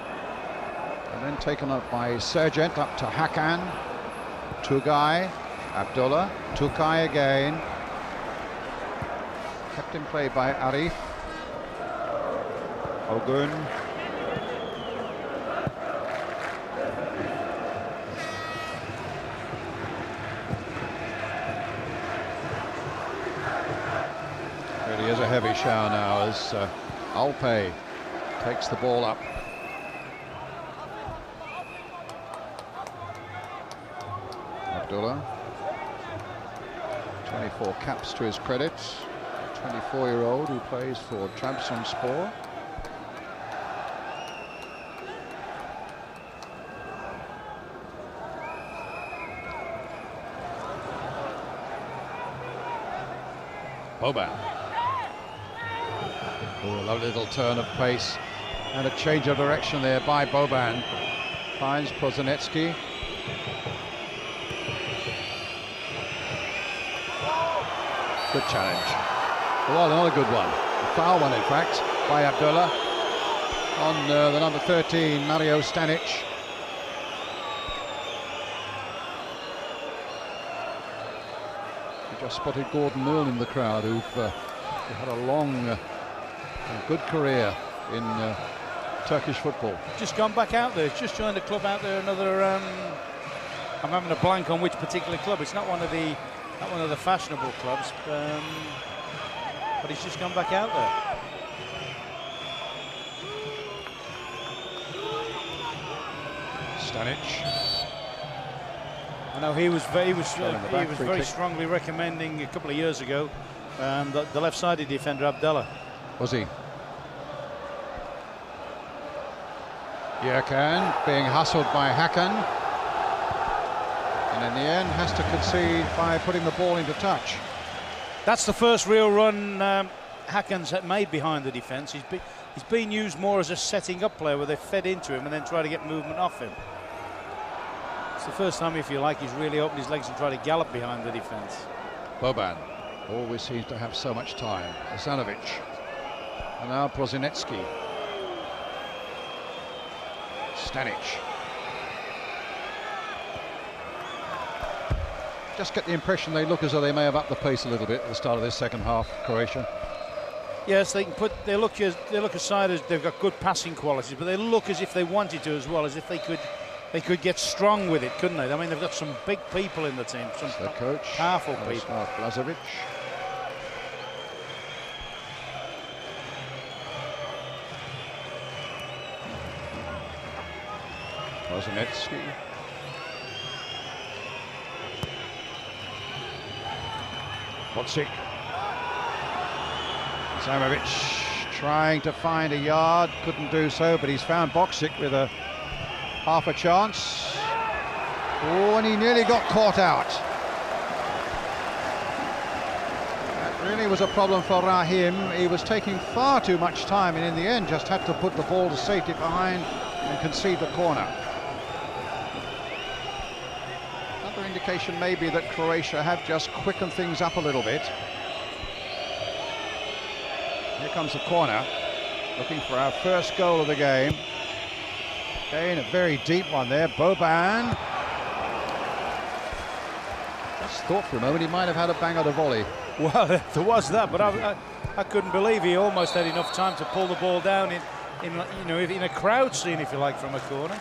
and then taken up by Sergent, up to Hakan, Tugay, Abdullah, Tugay again. Kept in play by Arif. Ogun. Really is a heavy shower now as Alpay takes the ball up. Abdullah, 24 caps to his credit, 24-year-old who plays for Trabzonspor. Boban. Oh, a lovely little turn of pace and a change of direction there by Boban. Finds Prosinecki. Good challenge. Well, another good one. A foul one, in fact, by Abdullah on the number 13, Mario Stanic. We just spotted Gordon Mill in the crowd, who've had a long, good career in Turkish football. Just gone back out there. Just joined the club out there. Another. I'm having a blank on which particular club. It's not one of the fashionable clubs, but he's just gone back out there. Stanic. I know he was very strongly recommending a couple of years ago the left-sided defender Abdullah. Was he? Yerkan being hustled by Hakan, and in the end has to concede by putting the ball into touch. That's the first real run Hakan's made behind the defence. He's been used more as a setting up player where they fed into him and then try to get movement off him. It's the first time, if you like, he's really opened his legs and tried to gallop behind the defence. Boban always seems to have so much time. Asanovic. And now Prosinecki. Stanic. Just get the impression they look as though they may have upped the pace a little bit at the start of this second half, Croatia. Yes, they look aside as they've got good passing qualities, but they look as if they wanted to as well, as if they could get strong with it, couldn't they? I mean, they've got some big people in the team, some coach, powerful people. Blažević. Prosinecki. Boksic. Samovic trying to find a yard, couldn't do so, but he's found Boksic with half a chance. Oh, and he nearly got caught out. That really was a problem for Rahim. He was taking far too much time, and in the end just had to put the ball to safety behind and concede the corner. Another indication maybe that Croatia have just quickened things up a little bit. Here comes the corner, looking for our first goal of the game. Again, a very deep one there. Boban. Just thought for a moment he might have had a bang at a volley. Well, there was that, but I couldn't believe he almost had enough time to pull the ball down in a crowd scene, if you like, from a corner.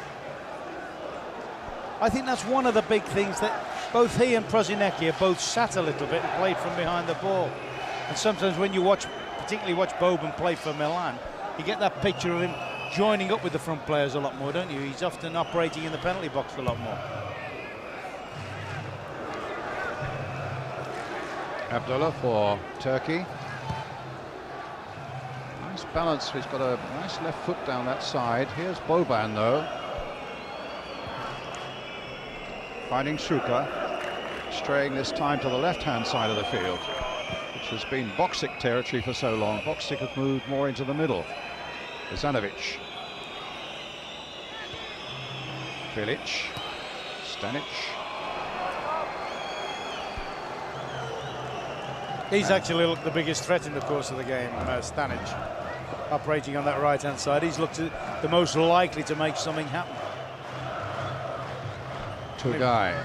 I think that's one of the big things, that both he and Prosinecki are both sat a little bit and played from behind the ball. And sometimes when you particularly watch Boban play for Milan, you get that picture of him joining up with the front players a lot more, don't you? He's often operating in the penalty box a lot more. Abdullah for Turkey. Nice balance. He's got a nice left foot down that side. Here's Boban though. Finding Shuka. Straying this time to the left-hand side of the field, which has been Boksic territory for so long. Boksic has moved more into the middle. Ivanovic. Bilic. Stanic. He's actually looked the biggest threat in the course of the game, Stanic. Operating on that right-hand side. He's looked the most likely to make something happen. Turgay.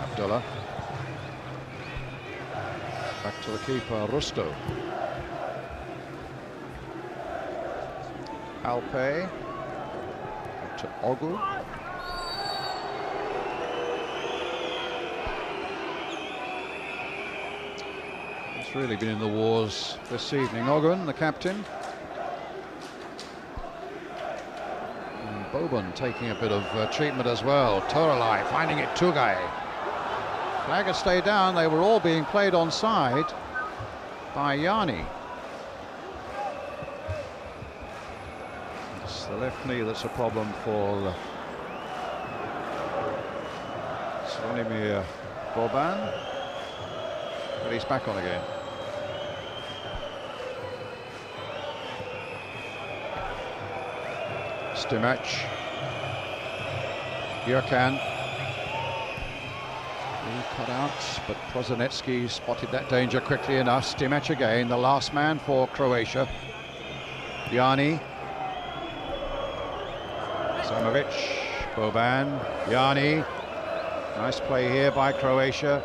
Abdullah. Back to the keeper, Rusto. Alpe. Up to Ogu. It's really been in the wars this evening. Ogun, the captain. And Boban taking a bit of treatment as well. Toralai finding it Turgay. Flag had stayed down. They were all being played on side by Yanni. It's the left knee that's a problem for Zvonimir Boban. But he's back on again. Stimac. Jurkan. Cutouts, but Prosinecki spotted that danger quickly enough. Stimac again, the last man for Croatia. Yanni. Samovic. Boban. Yanni. Nice play here by Croatia.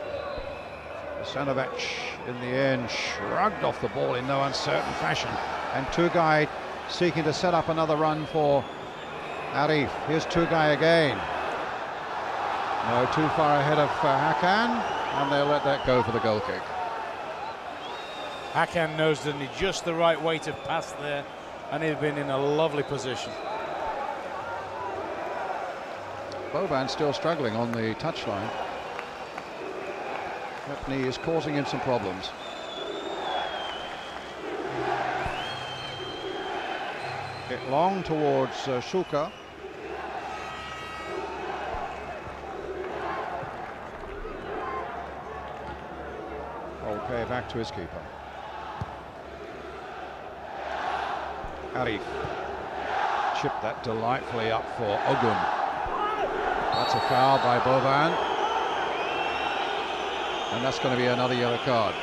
Sanovic in the end shrugged off the ball in no uncertain fashion. And Turgay seeking to set up another run for Arif. Here's Turgay again. No, too far ahead of Hakan, and they'll let that go for the goal kick. Hakan knows that he's just the right way to pass there, and he's been in a lovely position. Boban still struggling on the touchline. That knee is causing him some problems. Hit long towards Shuka. Okay, back to his keeper. Arif. Chipped that delightfully up for Ogun. That's a foul by Boban. And that's going to be another yellow card.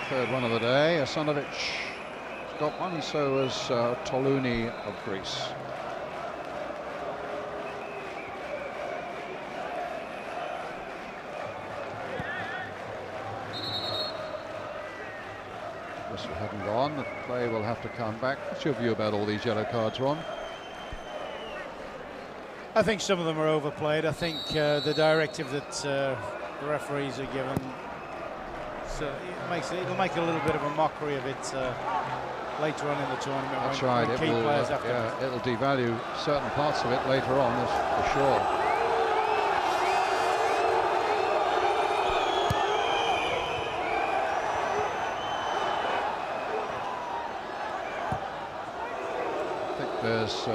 Third one of the day. Asanovic got one, so has Toluni of Greece. Whistle hadn't gone. The play will have to come back. What's your view about all these yellow cards, Ron? I think some of them are overplayed. I think the directive that the referees are given, so it'll make a little bit of a mockery of it later on in the tournament. That's when, right. when key players have to it'll devalue certain parts of it later on, for sure. I think there's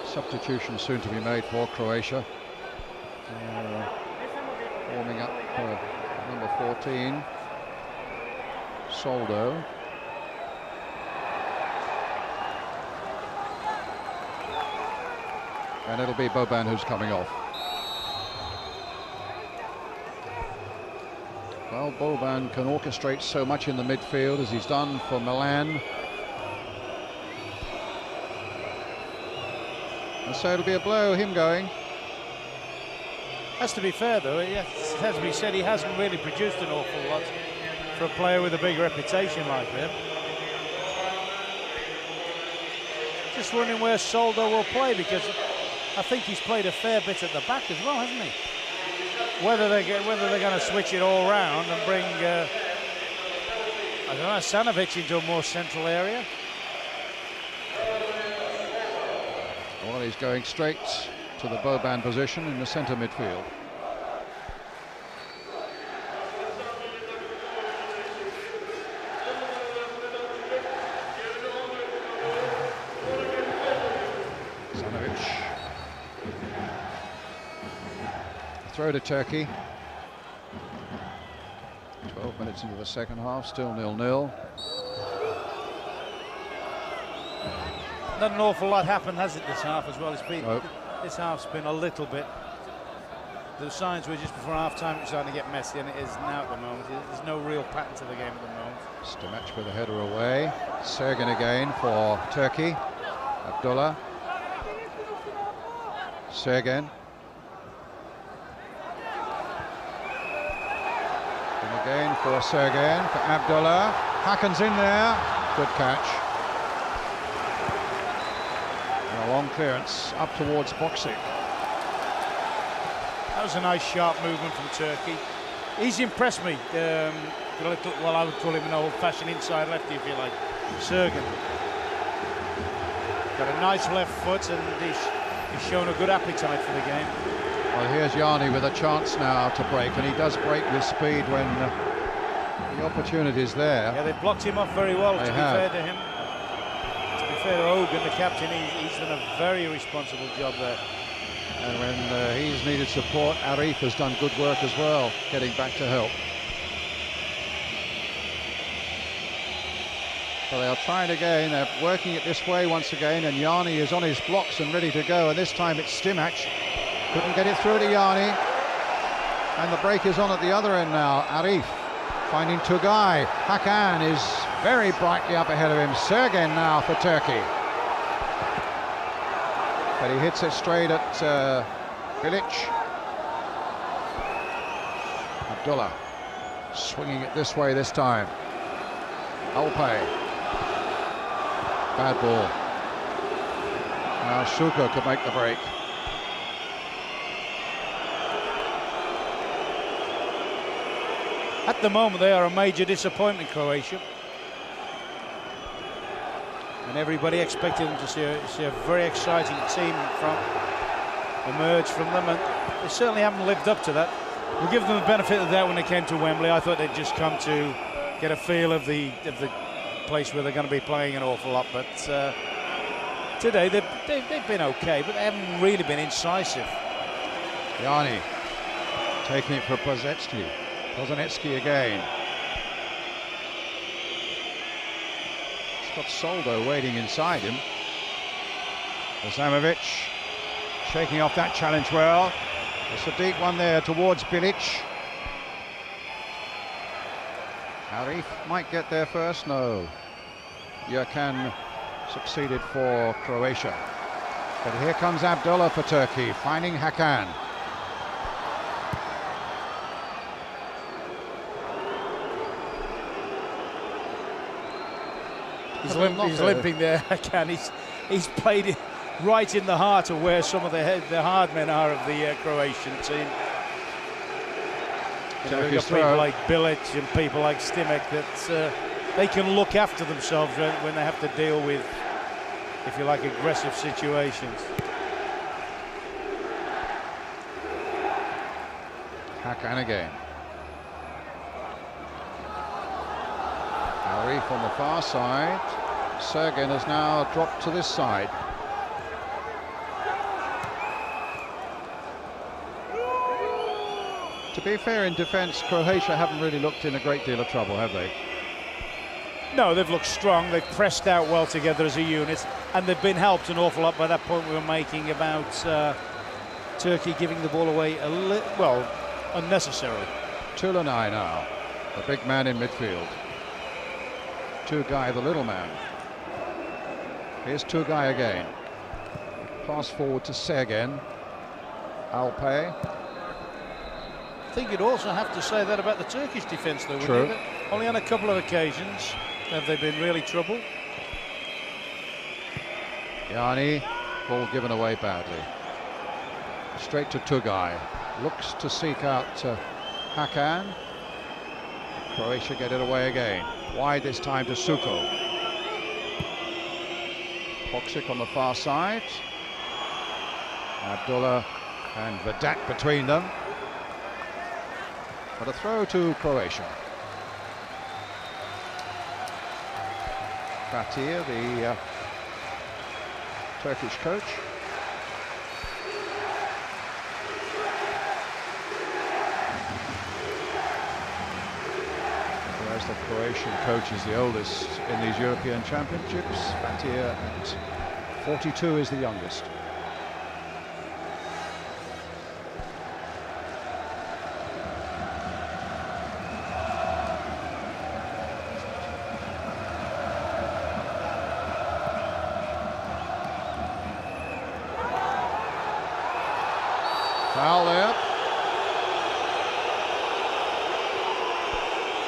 substitution soon to be made for Croatia. Warming up for number 14, Soldo. And it'll be Boban who's coming off. Well, Boban can orchestrate so much in the midfield as he's done for Milan. And so it'll be a blow, him going. Has to be fair, though. It has to be said he hasn't really produced an awful lot for a player with a big reputation like him. Just wondering where Soldo will play, because I think he's played a fair bit at the back as well, hasn't he? Whether they're going to switch it all round and bring I don't know, Stanovic into a more central area. Well, he's going straight to the Boban position in the centre midfield. Throw to Turkey. 12 minutes into the second half, still 0-0. Not an awful lot happened, has it, this half as well? Nope. This half's been a little bit. The signs were just before half-time it was starting to get messy, and it is now at the moment. There's no real pattern to the game at the moment. Stimac with a header away. Sergen again for Turkey. Abdullah. Sergen. And again for Sergen, for Abdullah. Hakan's in there. Good catch. And a long clearance up towards Boksic. That was a nice sharp movement from Turkey. He's impressed me. Well, I would call him an old-fashioned inside lefty, if you like. Sergen. Got a nice left foot, and he's shown a good appetite for the game. Well, here's Yanni with a chance now to break, and he does break with speed when the opportunity's there. Yeah, they've blocked him off very well, to be fair to him. To be fair to Hogan, the captain, he's done a very responsible job there. And when he's needed support, Arif has done good work as well, getting back to help. So they'll try it again. They're working it this way once again, and Yanni is on his blocks and ready to go. And this time it's Stimac. Couldn't get it through to Yanni. And the break is on at the other end now. Arif finding Tugay. Hakan is very brightly up ahead of him. Sergen now for Turkey. But he hits it straight at Bilic. Abdullah swinging it this way this time. Alpay. Bad ball. Now Shuka could make the break. At the moment, they are a major disappointment, Croatia. And everybody expected them to see a very exciting team emerge from them, and they certainly haven't lived up to that. We'll give them the benefit of the doubt when they came to Wembley. I thought they'd just come to get a feel of the place where they're going to be playing an awful lot, but today they've been okay, but they haven't really been incisive. Yanni taking it for Pozetsky. Pozanetsky again. He's got Soldo waiting inside him. Azamovic shaking off that challenge well. It's a deep one there towards Bilic. Arif might get there first. No. Yurkan succeeded for Croatia. But here comes Abdullah for Turkey, finding Hakan. He's limping there, Hakan. He's played it right in the heart of where some of the hard men are of the Croatian team. You know, we've got people like Bilic and people like Stimac that they can look after themselves when they have to deal with, if you like, aggressive situations. Hakan again. Arif on the far side. Sergen has now dropped to this side. To be fair, in defence, Croatia haven't really looked in a great deal of trouble, have they? No, they've looked strong. They've pressed out well together as a unit, and they've been helped an awful lot by that point we were making about Turkey giving the ball away unnecessarily. Tulanay now, the big man in midfield. Tugay, the little man. Here's Tugay again. Pass forward to Sergen. Alpay. I think you'd also have to say that about the Turkish defence, though, True. wouldn't you? Only on a couple of occasions have they been really trouble. Yani, ball given away badly. Straight to Tugay. Looks to seek out Hakan. Croatia get it away again. Wide this time to Suko. Hoxic on the far side. Abdullah and Vedat between them. But a throw to Croatia. Fatih, the Turkish coach. Whereas the Croatian coach is the oldest in these European Championships. Fatih at 42 is the youngest. Foul there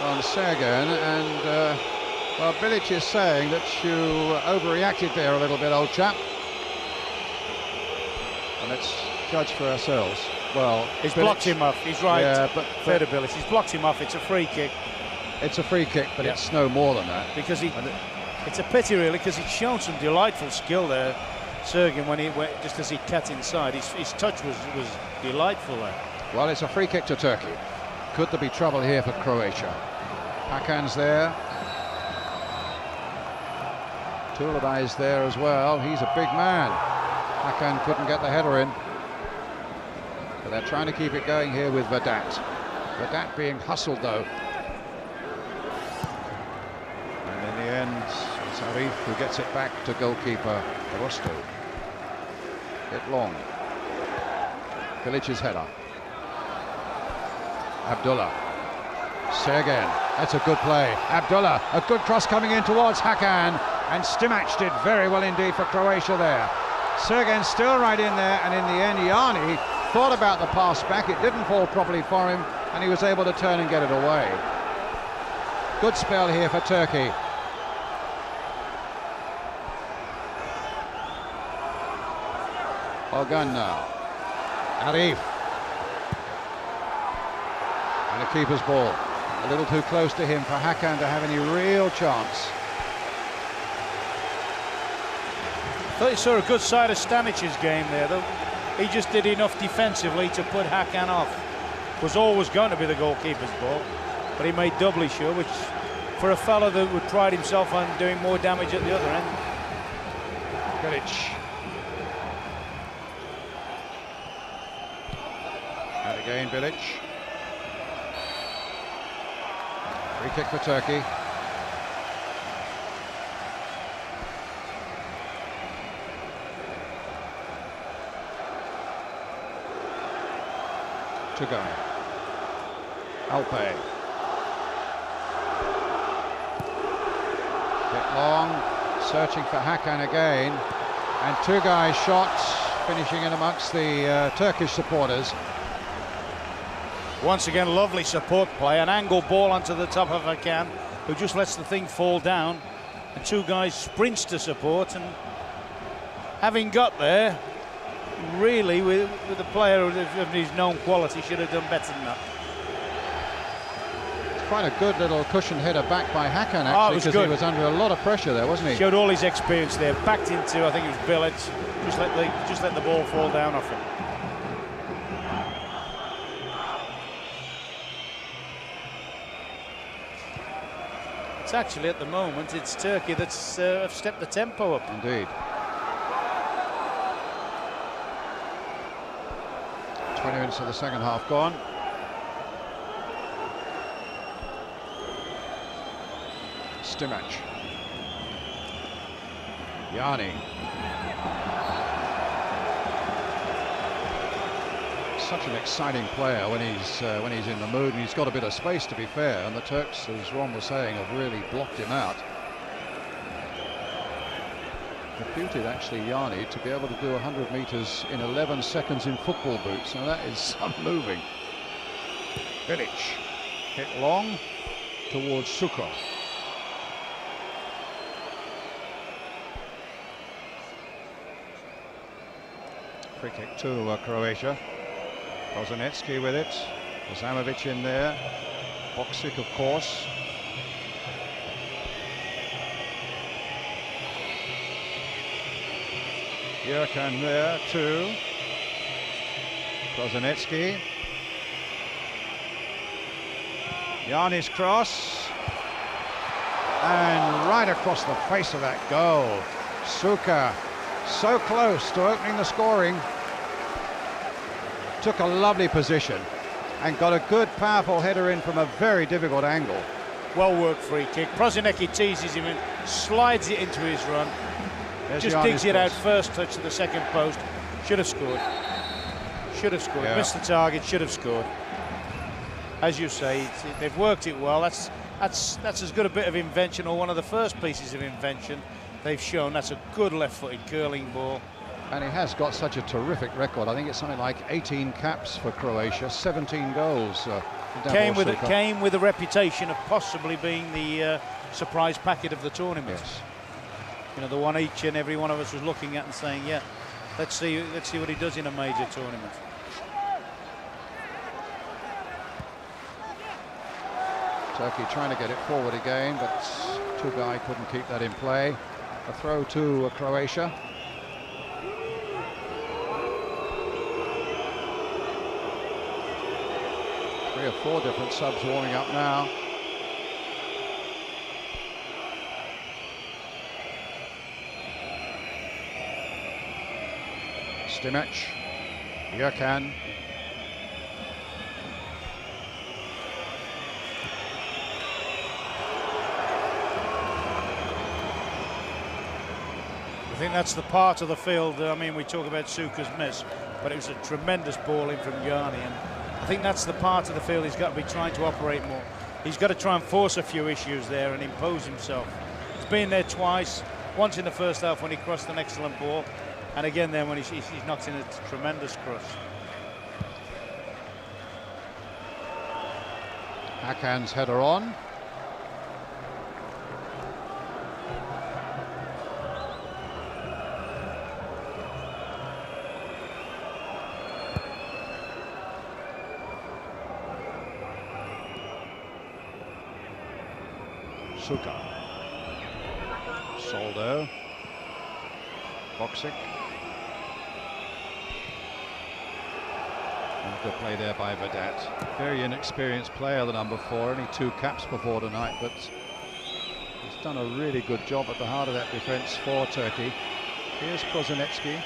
on Sergen, and well, Bilic is saying that you overreacted there a little bit, old chap. And let's judge for ourselves. Well, he's blocked him off. He's right. Yeah, but fair to Bilic. He's blocked him off. It's a free kick. It's a free kick, but it's no more than that. Because it's a pity, really, because he's shown some delightful skill there, Sergen, when he went just as he cut inside. His touch was delightful there. Well, it's a free kick to Turkey. Could there be trouble here for Croatia? Hakan's there. Tuladay's there as well. He's a big man. Hakan couldn't get the header in. But they're trying to keep it going here with Vedat. Vedat being hustled, though. And in the end, it's Arif who gets it back to goalkeeper Rosto. Bit long. Bilic's header. Abdullah. Sergen. That's a good play. Abdullah, a good cross coming in towards Hakan, and Stimac did very well indeed for Croatia there. Sergen still right in there, and in the end Yani thought about the pass back. It didn't fall properly for him, and he was able to turn and get it away. Good spell here for Turkey. Ogan now. Arif. And the keeper's ball. A little too close to him for Hakan to have any real chance. I thought you saw a good side of Stanic's game there, though. He just did enough defensively to put Hakan off. It was always going to be the goalkeeper's ball, but he made doubly sure, which for a fellow that would pride himself on doing more damage at the other end. Bilic. And again Bilic. Free kick for Turkey. Tugay. Alpe. Bit long, searching for Hakan again, and Tugay's shot finishing in amongst the Turkish supporters. Once again, lovely support play, an angle ball onto the top of Hakan, who just lets the thing fall down, and two guys sprints to support, and having got there, really, with a player of his known quality, should have done better than that. It's quite a good little cushion header back by Hakan, actually, because he was under a lot of pressure there, wasn't he? Showed all his experience there, backed into, I think it was Bilic, just let the ball fall down off him. It's actually, at the moment, it's Turkey that's have stepped the tempo up. Indeed. 20 minutes of the second half gone. Stimac. Yani. Such an exciting player when he's in the mood, and he's got a bit of space, to be fair, and the Turks, as Ron was saying, have really blocked him out. Reputed, actually, Yani to be able to do 100 metres in 11 seconds in football boots. Now that is some moving. Bilic hit long towards Suko. Free kick to Croatia. Kozanecki with it. Zamovic in there. Boksic, of course. Jurkan there too. Kozanecki. Yanni's cross. And right across the face of that goal. Suka, so close to opening the scoring. Took a lovely position and got a good, powerful header in from a very difficult angle. Well worked free kick. Prosinecki teases him in, slides it into his run. There's just Yanni's digs it out, cross. first touch to the second post. Should have scored. Should have scored. Yeah. Missed the target, should have scored. As you say, they've worked it well. That's as good a bit of invention, or one of the first pieces of invention they've shown. That's a good left-footed curling ball. And he has got such a terrific record. I think it's something like 18 caps for Croatia, 17 goals. Came with a reputation of possibly being the surprise packet of the tournament. Yes. You know, the one each and every one of us was looking at and saying, yeah, let's see what he does in a major tournament. Turkey trying to get it forward again, but Tugay couldn't keep that in play. A throw to Croatia. Three or four different subs warming up now. Stimac, Jurkan. I think that's the part of the field, I mean, we talk about Suka's miss, but it was a tremendous ball in from Yanni, and I think that's the part of the field he's got to be trying to operate more. He's got to try and force a few issues there and impose himself. He's been there twice, once in the first half when he crossed an excellent ball, and again then when he knocks in a tremendous cross. Hakan's header on. Suka. Soldo. Boksic. And good play there by Vedat. Very inexperienced player, the number 4. Only 2 caps before tonight, but he's done a really good job at the heart of that defence for Turkey. Here's Kozanecki.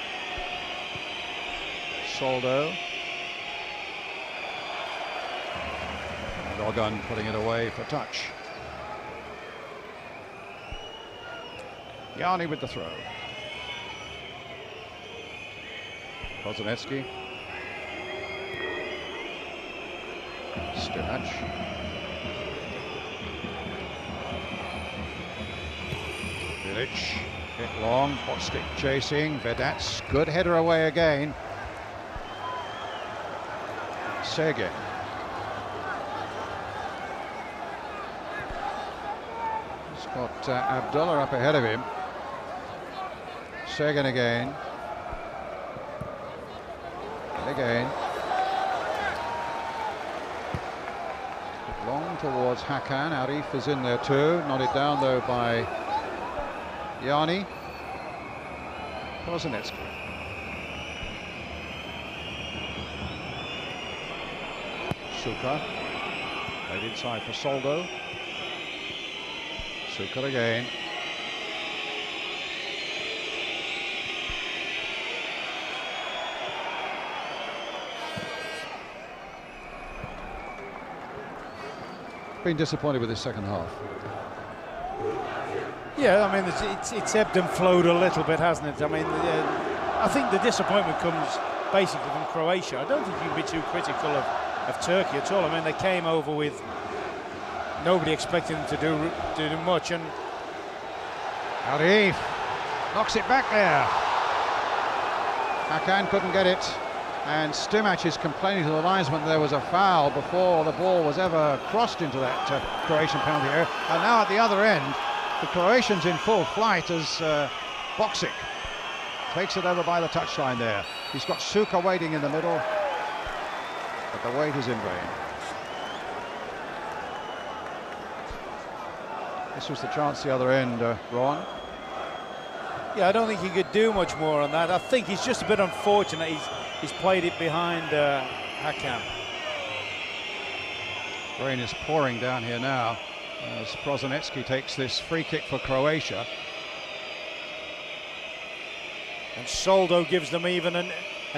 Soldo. And Ogun putting it away for touch. Yanni with the throw. Kozanecki. Stimac. Bilic. Hit long. Hot stick chasing. Vedat's good header away again. Sergej. He's got Abdullah up ahead of him. Sergej again. And again. Long towards Hakan. Arif is in there too. Nodded down though by Yanni. Kozanecki. Suka. Played inside for Soldo. Suka again. Been disappointed with his second half. Yeah, I mean, it's ebbed and flowed a little bit, hasn't it? I mean, I think the disappointment comes basically from Croatia. I don't think you can be too critical of Turkey at all. I mean, they came over with nobody expecting them to do much, and Arif knocks it back there. Hakan couldn't get it. And Stimac is complaining to the linesman there was a foul before the ball was ever crossed into that Croatian penalty area. And now at the other end, the Croatians in full flight as Boksic takes it over by the touchline there. He's got Suka waiting in the middle, but the wait is in vain. This was the chance the other end, Ron. Yeah, I don't think he could do much more on that. I think he's just a bit unfortunate. He's played it behind Hakan. Rain is pouring down here now as Prozanecki takes this free kick for Croatia. And Soldo gives them even an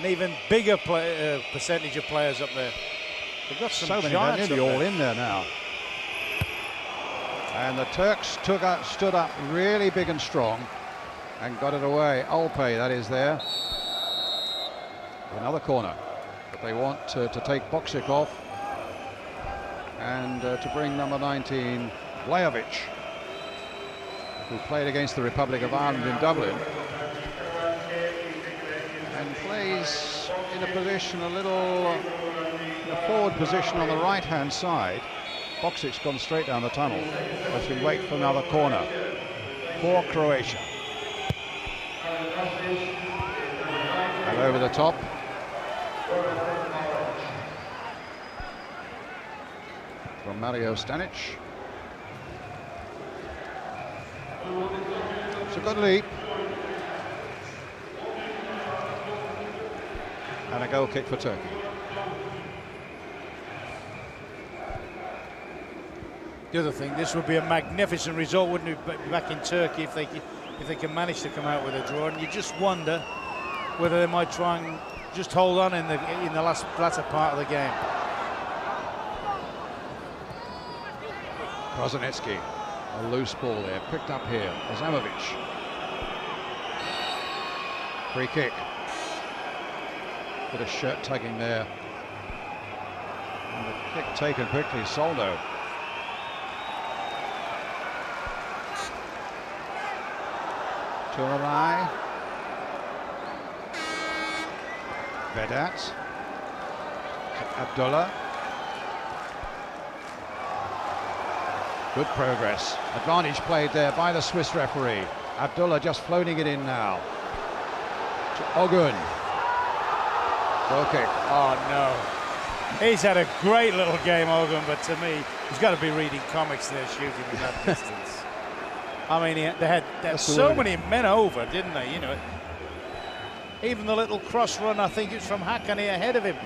even bigger percentage of players up there. They've got some so many, giants nearly all there. in there now. And the Turks stood up really big and strong and got it away. Alpay, that is there. Another corner, but they want to take Boksic off and to bring number 19, Blajovic, who played against the Republic of Ireland in Dublin and plays in a position a forward position on the right-hand side. Boksic's gone straight down the tunnel as we wait for another corner for Croatia. And over the top. From Mario Stanic. It's a good leap. And a goal kick for Turkey. The other thing, this would be a magnificent result, wouldn't it, back in Turkey if they can manage to come out with a draw. And you just wonder whether they might try and just hold on in the latter part of the game. Prozanecki, a loose ball there, picked up here. Azamovic. Free kick. Bit of shirt tugging there. And the kick taken quickly, Soldo. Turai. Vedat. Abdullah. Good progress. Advantage played there by the Swiss referee. Abdullah just floating it in now. To Ogun. Goal kick. Oh no. He's had a great little game, Ogun, but to me, he's got to be reading comics there, shooting in that distance. I mean, they had so many men over, didn't they? You know, even the little cross run, I think it's from Hakkani ahead of him.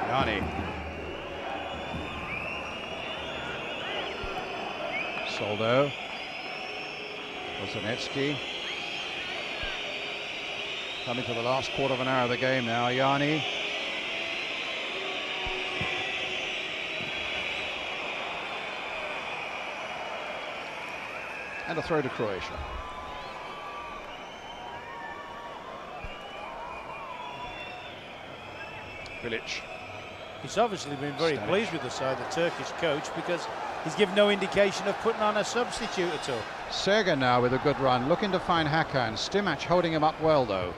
Yanni. Soldo. Prozanecki. Coming to the last quarter of an hour of the game now. Yanni. And a throw to Croatia. Bilic. He's obviously been very pleased with the side, the Turkish coach, because he's given no indication of putting on a substitute at all. Sergen now with a good run, looking to find Hakan. Stimac holding him up well, though.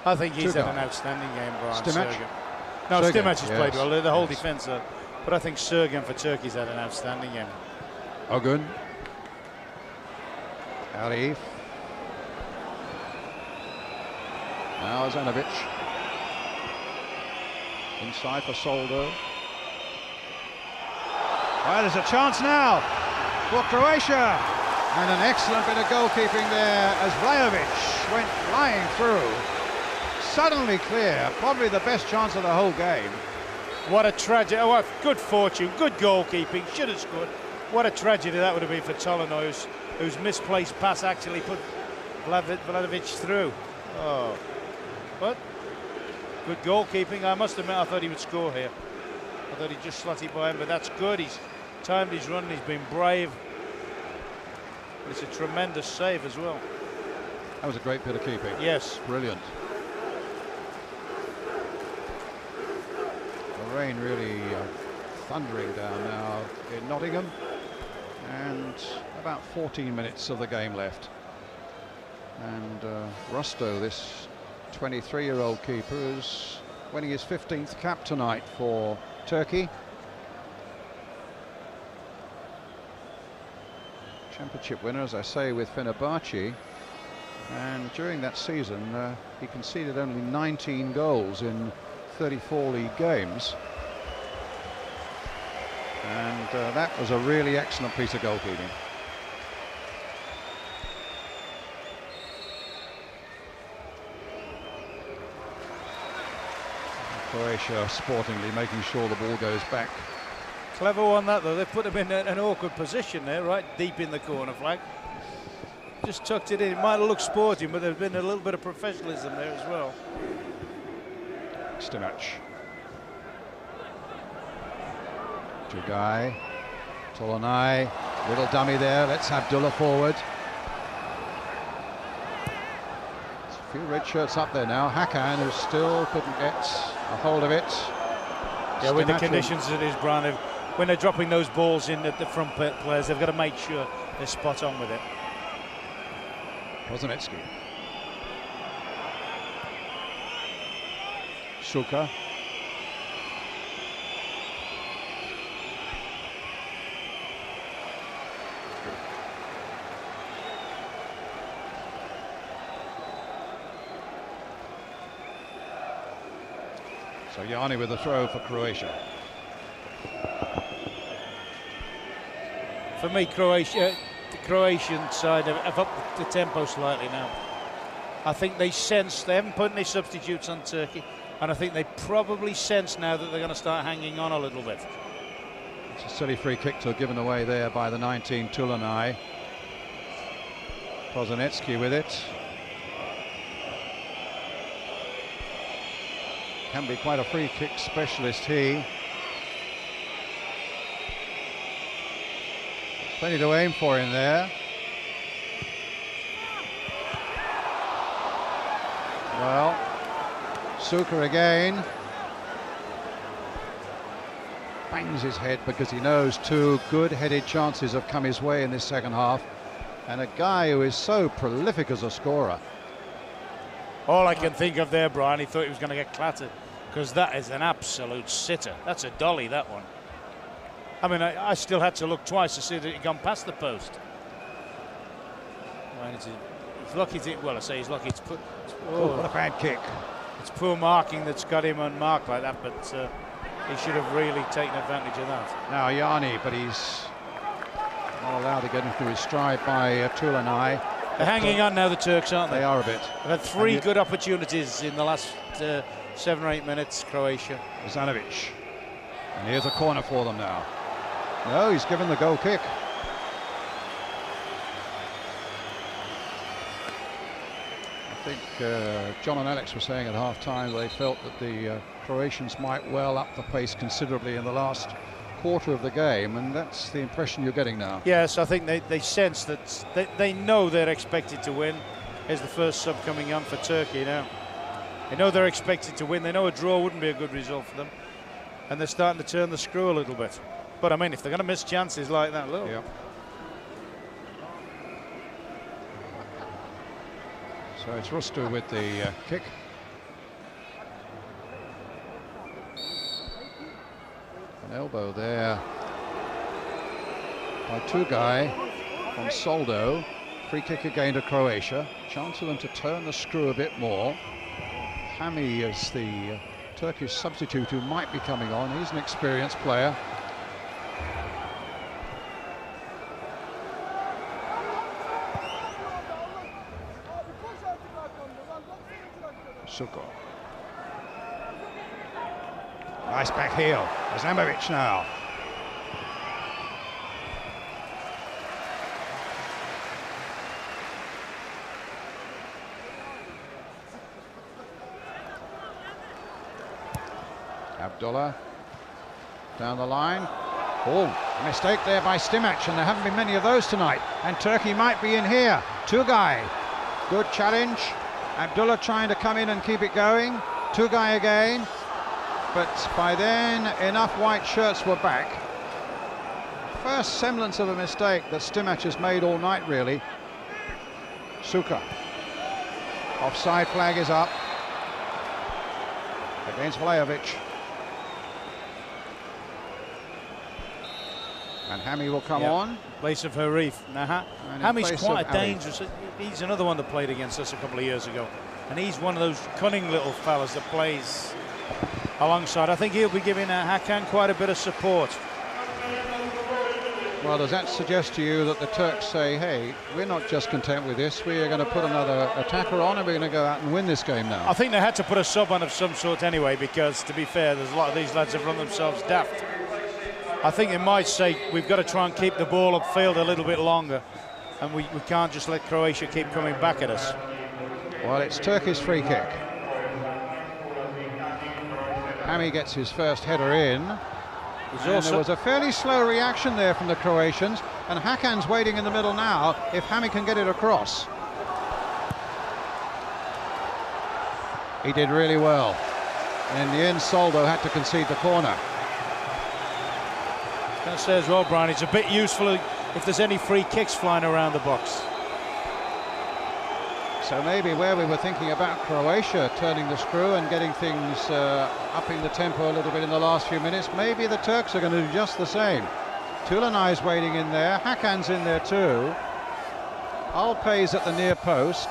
I think he's had an outstanding game, Brian. Stimac? Sergen. No, Stimac has played well, the whole defence, but I think Sergen for Turkey's had an outstanding game. Ogun. Arif. Now Zanovic. Inside for Soldo. Well, there's a chance now for Croatia. And an excellent bit of goalkeeping there as Blajovic went flying through. Suddenly clear, probably the best chance of the whole game. What a tragedy. Oh, what good fortune, good goalkeeping, should have scored. What a tragedy that would have been for Tolino, whose misplaced pass actually put Vlahovic through. Oh, but good goalkeeping. I must admit, I thought he would score here. I thought he'd just slot it by him, but that's good. He's timed his run, he's been brave. It's a tremendous save as well. That was a great bit of keeping. Yes. Brilliant. The rain really thundering down now in Nottingham. And about 14 minutes of the game left. And Rusto, this 23-year-old keeper, who's winning his 15th cap tonight for Turkey. Championship winner, as I say, with Fenerbahce. And during that season, he conceded only 19 goals in 34 league games. And that was a really excellent piece of goalkeeping. Croatia sportingly making sure the ball goes back. Clever one that, though. They put him in an awkward position there, right deep in the corner flag. Just tucked it in. It might have looked sporting, but there's been a little bit of professionalism there as well. Stimac. Tugay. Tolonai. Little dummy there. Let's Abdullah forward. There's a few red shirts up there now. Hakan, who still couldn't get a hold of it. Yeah, with the conditions it is, Brian, when they're dropping those balls in at the front players, they've got to make sure they're spot on with it. Kozanecki. Suka. So Yanni with a throw for Croatia. For me, Croatia, the Croatian side have upped the tempo slightly now. I think they sense, they haven't put any substitutes on Turkey, and I think they probably sense now that they're going to start hanging on a little bit. It's a silly free kick to given away there by the 19, Tulanai. Kozanecki with it. Can be quite a free kick specialist, he. Plenty to aim for in there. Well, Suka again. Bangs his head because he knows two good-headed chances have come his way in this second half. And a guy who is so prolific as a scorer. All I can think of there, Brian, he thought he was going to get clattered, because that is an absolute sitter. That's a dolly, that one. I mean, I still had to look twice to see that he'd gone past the post. Well, he's lucky to, well, I say he's lucky. It's what a bad kick. It's poor marking that's got him unmarked like that, but he should have really taken advantage of that. Now Yanni, but he's not allowed to get into his stride by Tulanai. They're hanging on now, the Turks, aren't they? They are a bit. They've had three good opportunities in the last 7 or 8 minutes, Croatia. Zanovic. And here's a corner for them now. No, he's given the goal kick. I think John and Alex were saying at half-time they felt that the Croatians might well up the pace considerably in the last quarter of the game, and that's the impression you're getting now. Yes, I think they sense that they know they're expected to win. Here's the first sub coming on for Turkey now. They know they're expected to win. They know a draw wouldn't be a good result for them, and they're starting to turn the screw a little bit. But I mean, if they're going to miss chances like that, look. Yeah. So it's Rustu with the kick. An elbow there by Tugay from Soldo. Free kick again to Croatia. Chance for them to turn the screw a bit more. Hami is the Turkish substitute who might be coming on. He's an experienced player. Suko. Nice back heel. Azamovic now. Abdullah down the line. Oh, a mistake there by Stimac, and there haven't been many of those tonight. And Turkey might be in here. Tugay. Good challenge. Abdullah trying to come in and keep it going. Tugay again. But by then, enough white shirts were back. First semblance of a mistake that Stimac has made all night, really. Suka. Offside flag is up. against Vlahovic. And Hammy will come on. In place of Harif. Now, Hammy's quite a dangerous. He's another one that played against us a couple of years ago. And he's one of those cunning little fellas that plays alongside. I think he'll be giving Hakan quite a bit of support. Well, does that suggest to you that the Turks say, hey, we're not just content with this, we are going to put another attacker on and we're going to go out and win this game now? I think they had to put a sub on of some sort anyway, because, to be fair, there's a lot of these lads have run themselves daft. I think they might say we've got to try and keep the ball upfield a little bit longer, and we can't just let Croatia keep coming back at us. Well, it's Turkey's free kick. Hammy gets his first header in. And there was a fairly slow reaction there from the Croatians, and Hakan's waiting in the middle now if Hammy can get it across. He did really well. In the end, Soldo had to concede the corner. I was going to say as well, Brian, it's a bit useful if there's any free kicks flying around the box. So maybe where we were thinking about Croatia turning the screw and getting things upping the tempo a little bit in the last few minutes, maybe the Turks are going to do just the same. Tulanay's waiting in there, Hakan's in there too. Alpay's at the near post.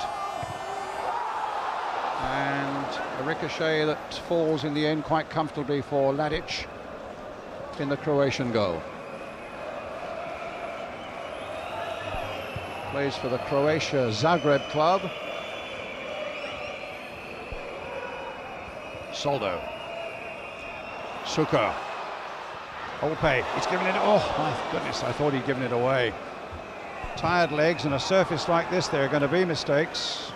And a ricochet that falls in the end quite comfortably for Ladic in the Croatian goal. Plays for the Croatia Zagreb club. Soldo. Suka. Alpay. He's given it. Oh my goodness! I thought he'd given it away. Tired legs and a surface like this, there are going to be mistakes.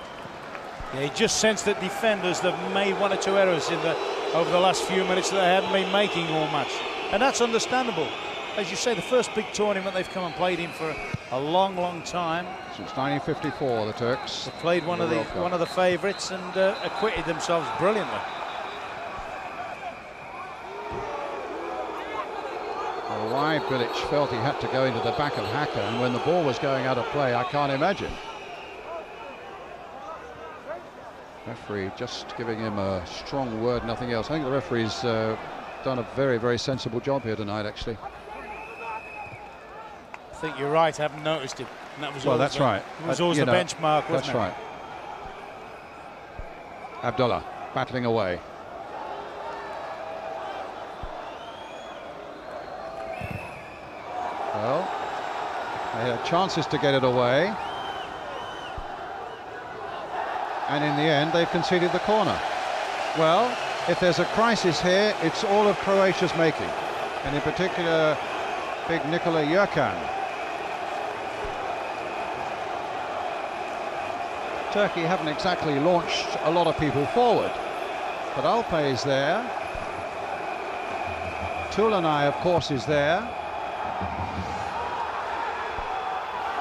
Yeah, he just sensed that defenders that made one or two errors over the last few minutes that they hadn't been making all match, and that's understandable. As you say, the first big tournament they've come and played in for a long, long time. Since 1954, the Turks. They played one of the favourites and acquitted themselves brilliantly. Well, why Bilic felt he had to go into the back of Hakan when the ball was going out of play, I can't imagine. Referee just giving him a strong word, nothing else. I think the referee's done a very, very sensible job here tonight, actually. I think you're right, I haven't noticed it. And that was well, that's right. It was always the benchmark, wasn't it? That's right. Abdullah battling away. Well, they had chances to get it away. And in the end, they've conceded the corner. Well, if there's a crisis here, it's all of Croatia's making. And in particular, big Nikola Jurkan. Turkey haven't exactly launched a lot of people forward, but Alpay is there. Tulanay, of course, is there.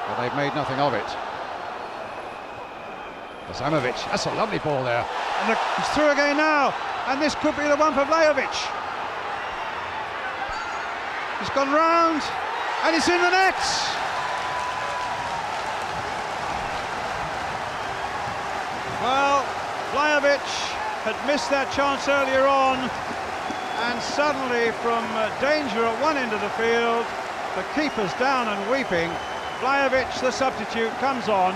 But they've made nothing of it. Zamovic, that's a lovely ball there. And look, he's through again now, and this could be the one for Vlahovic. He's gone round, and it's in the nets. Well, Vlahovic had missed that chance earlier on, and suddenly from danger at one end of the field, the keeper's down and weeping. Vlahovic, the substitute, comes on.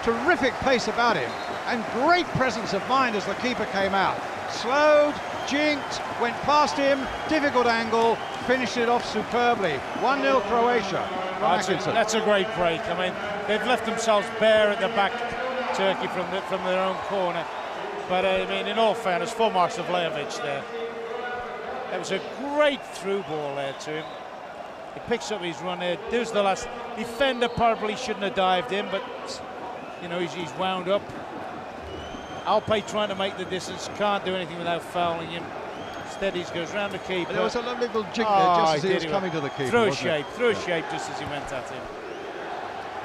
Terrific pace about him, and great presence of mind as the keeper came out. Slowed, jinked, went past him, difficult angle, finished it off superbly. 1-0 Croatia. That's a great break. I mean, they've left themselves bare at the back, Turkey, from their own corner. But I mean, in all fairness, full marks of Vlahovic there. It was a great through ball there to him. He picks up his run there. There's the last defender, probably shouldn't have dived in, but you know, he's wound up. Alpay trying to make the distance, can't do anything without fouling him. Instead, he goes round the keeper. There was a lovely little jig there just as he was coming to the keeper. Through a shape just as he went at him.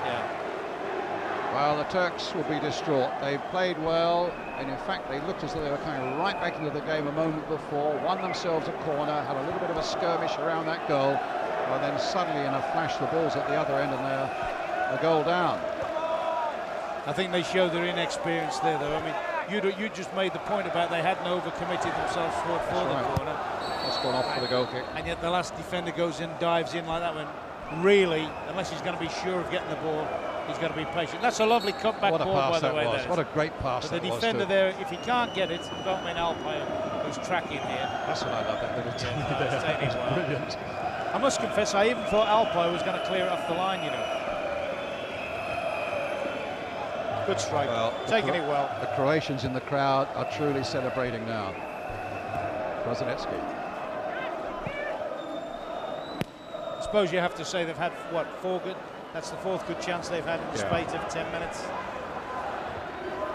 Yeah. Well, the Turks will be distraught. They played well, and in fact, they looked as though they were coming right back into the game a moment before, won themselves a corner, had a little bit of a skirmish around that goal, and then suddenly in a flash, the ball's at the other end, and they're a goal down. I think they show their inexperience there, though. I mean, You just made the point about they hadn't overcommitted themselves for the corner. That's gone off for the goal kick. And yet the last defender goes in, dives in like that one. Really, unless he's going to be sure of getting the ball, he's got to be patient. That's a lovely cutback ball, by the way. What a great pass but the defender there, if he can't get it, Beltman Alpine, who's tracking here. That's what I love, that little well. Brilliant. I must confess, I even thought Alpine was going to clear it off the line, you know. Good strike, taking it well. The Croatians in the crowd are truly celebrating now. Krasnetsky. I suppose you have to say they've had, what, 4 good? That's the 4th good chance they've had in the space of 10 minutes.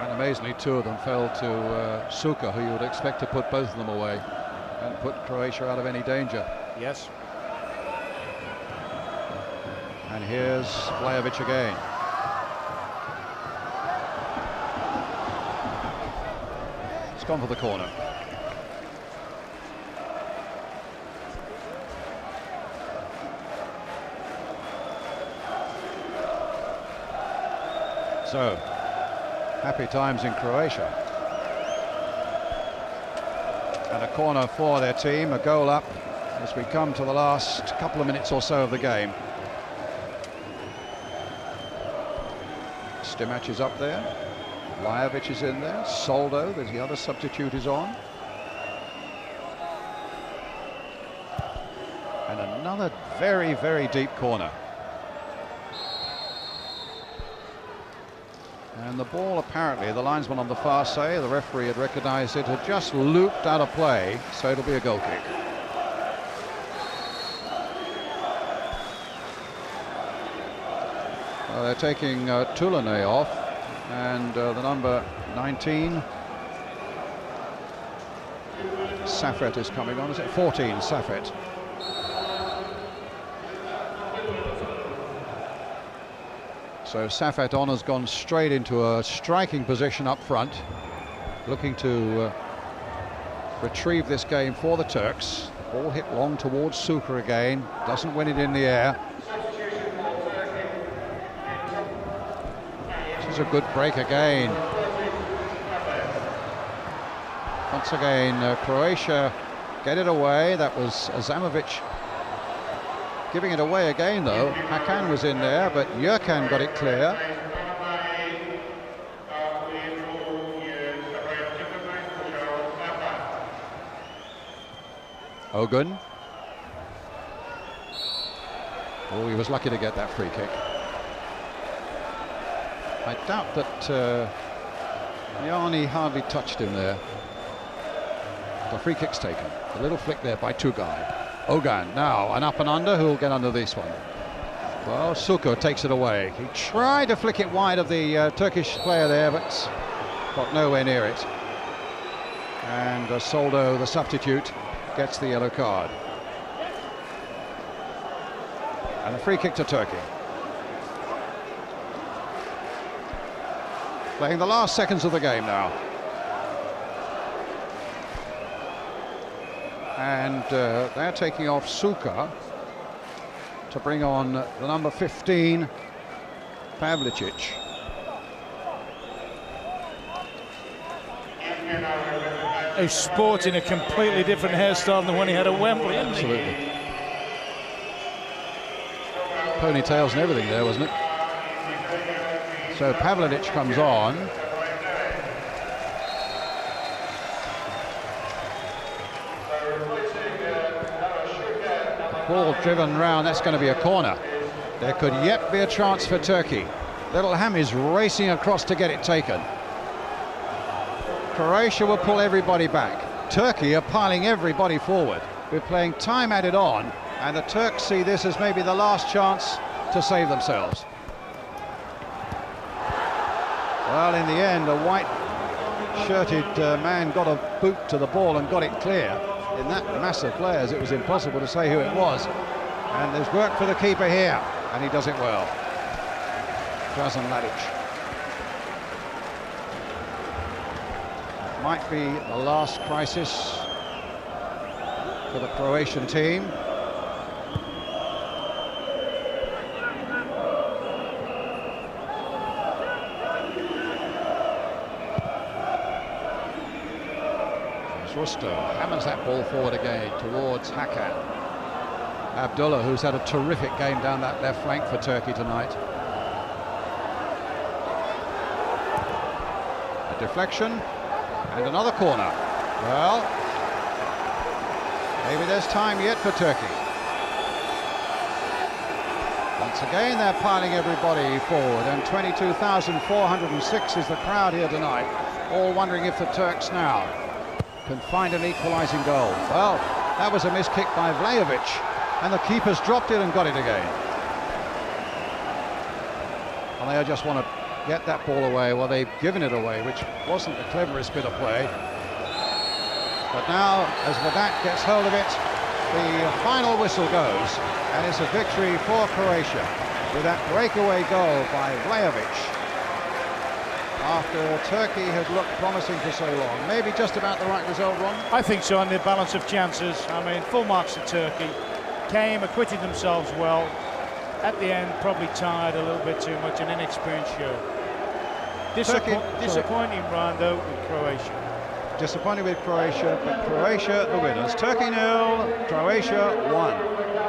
And amazingly, 2 of them fell to Suka, who you would expect to put both of them away and put Croatia out of any danger. Yes. And here's Blajovic again. It's gone for the corner. So, happy times in Croatia. And a corner for their team, a goal up as we come to the last couple of minutes or so of the game. Stimac is up there, Blajovic is in there, Soldo, there's the other substitute, is on. And another very, very deep corner. And the ball, apparently, the linesman on the far side, the referee had recognised it, had just looped out of play, so it'll be a goal kick. Well, they're taking Tulane off, and the number 19, Safet, is coming on. Is it 14, Safet? So Safet on has gone straight into a striking position up front, looking to retrieve this game for the Turks. Ball hit long towards Suka again, doesn't win it in the air. This is a good break again. Once again, Croatia get it away. That was Azamovic giving it away again, though. Hakan was in there, but Jurkan got it clear. Ogun. Oh, he was lucky to get that free kick. I doubt that Yanni hardly touched him there. The free kick's taken. A little flick there by Tugay. Ogan now, an up and under. Who'll get under this one? Well, Suka takes it away. He tried to flick it wide of the Turkish player there, but got nowhere near it. And Soldo, the substitute, gets the yellow card. And a free kick to Turkey. Playing the last seconds of the game now. And they're taking off Suka to bring on the number 15, Pavlicic. He's sporting a completely different hairstyle than when he had at Wembley. Absolutely. Ponytails and everything there, wasn't it? So Pavlicic comes on. Ball driven round, that's going to be a corner. There could yet be a chance for Turkey. Little Hami's racing across to get it taken. Croatia will pull everybody back. Turkey are piling everybody forward. We're playing time added on, and the Turks see this as maybe the last chance to save themselves. Well, in the end, a white-shirted man got a boot to the ball and got it clear. In that mass of players, it was impossible to say who it was. And there's work for the keeper here, and he does it well. Drazen Mladic. It might be the last crisis for the Croatian team. Rusto hammers that ball forward again towards Hakan. Abdullah, who's had a terrific game down that left flank for Turkey tonight. A deflection and another corner. Well, maybe there's time yet for Turkey. Once again, they're piling everybody forward, and 22,406 is the crowd here tonight, all wondering if the Turks now can find an equalising goal. Well, that was a missed kick by Vlahovic, and the keeper's dropped it and got it again. And they just want to get that ball away. Well, they've given it away, which wasn't the cleverest bit of play. But now, as Vedat gets hold of it, the final whistle goes, and it's a victory for Croatia with that breakaway goal by Vlahovic. After Turkey had looked promising for so long. Maybe just about the right result, Ron? I think so, on the balance of chances. I mean, full marks to Turkey. Came, acquitted themselves well. At the end, probably tired a little bit too much, an inexperienced show. Disappointing round, though, with Croatia. Disappointing with Croatia, but Croatia the winners. Turkey 0, Croatia 1.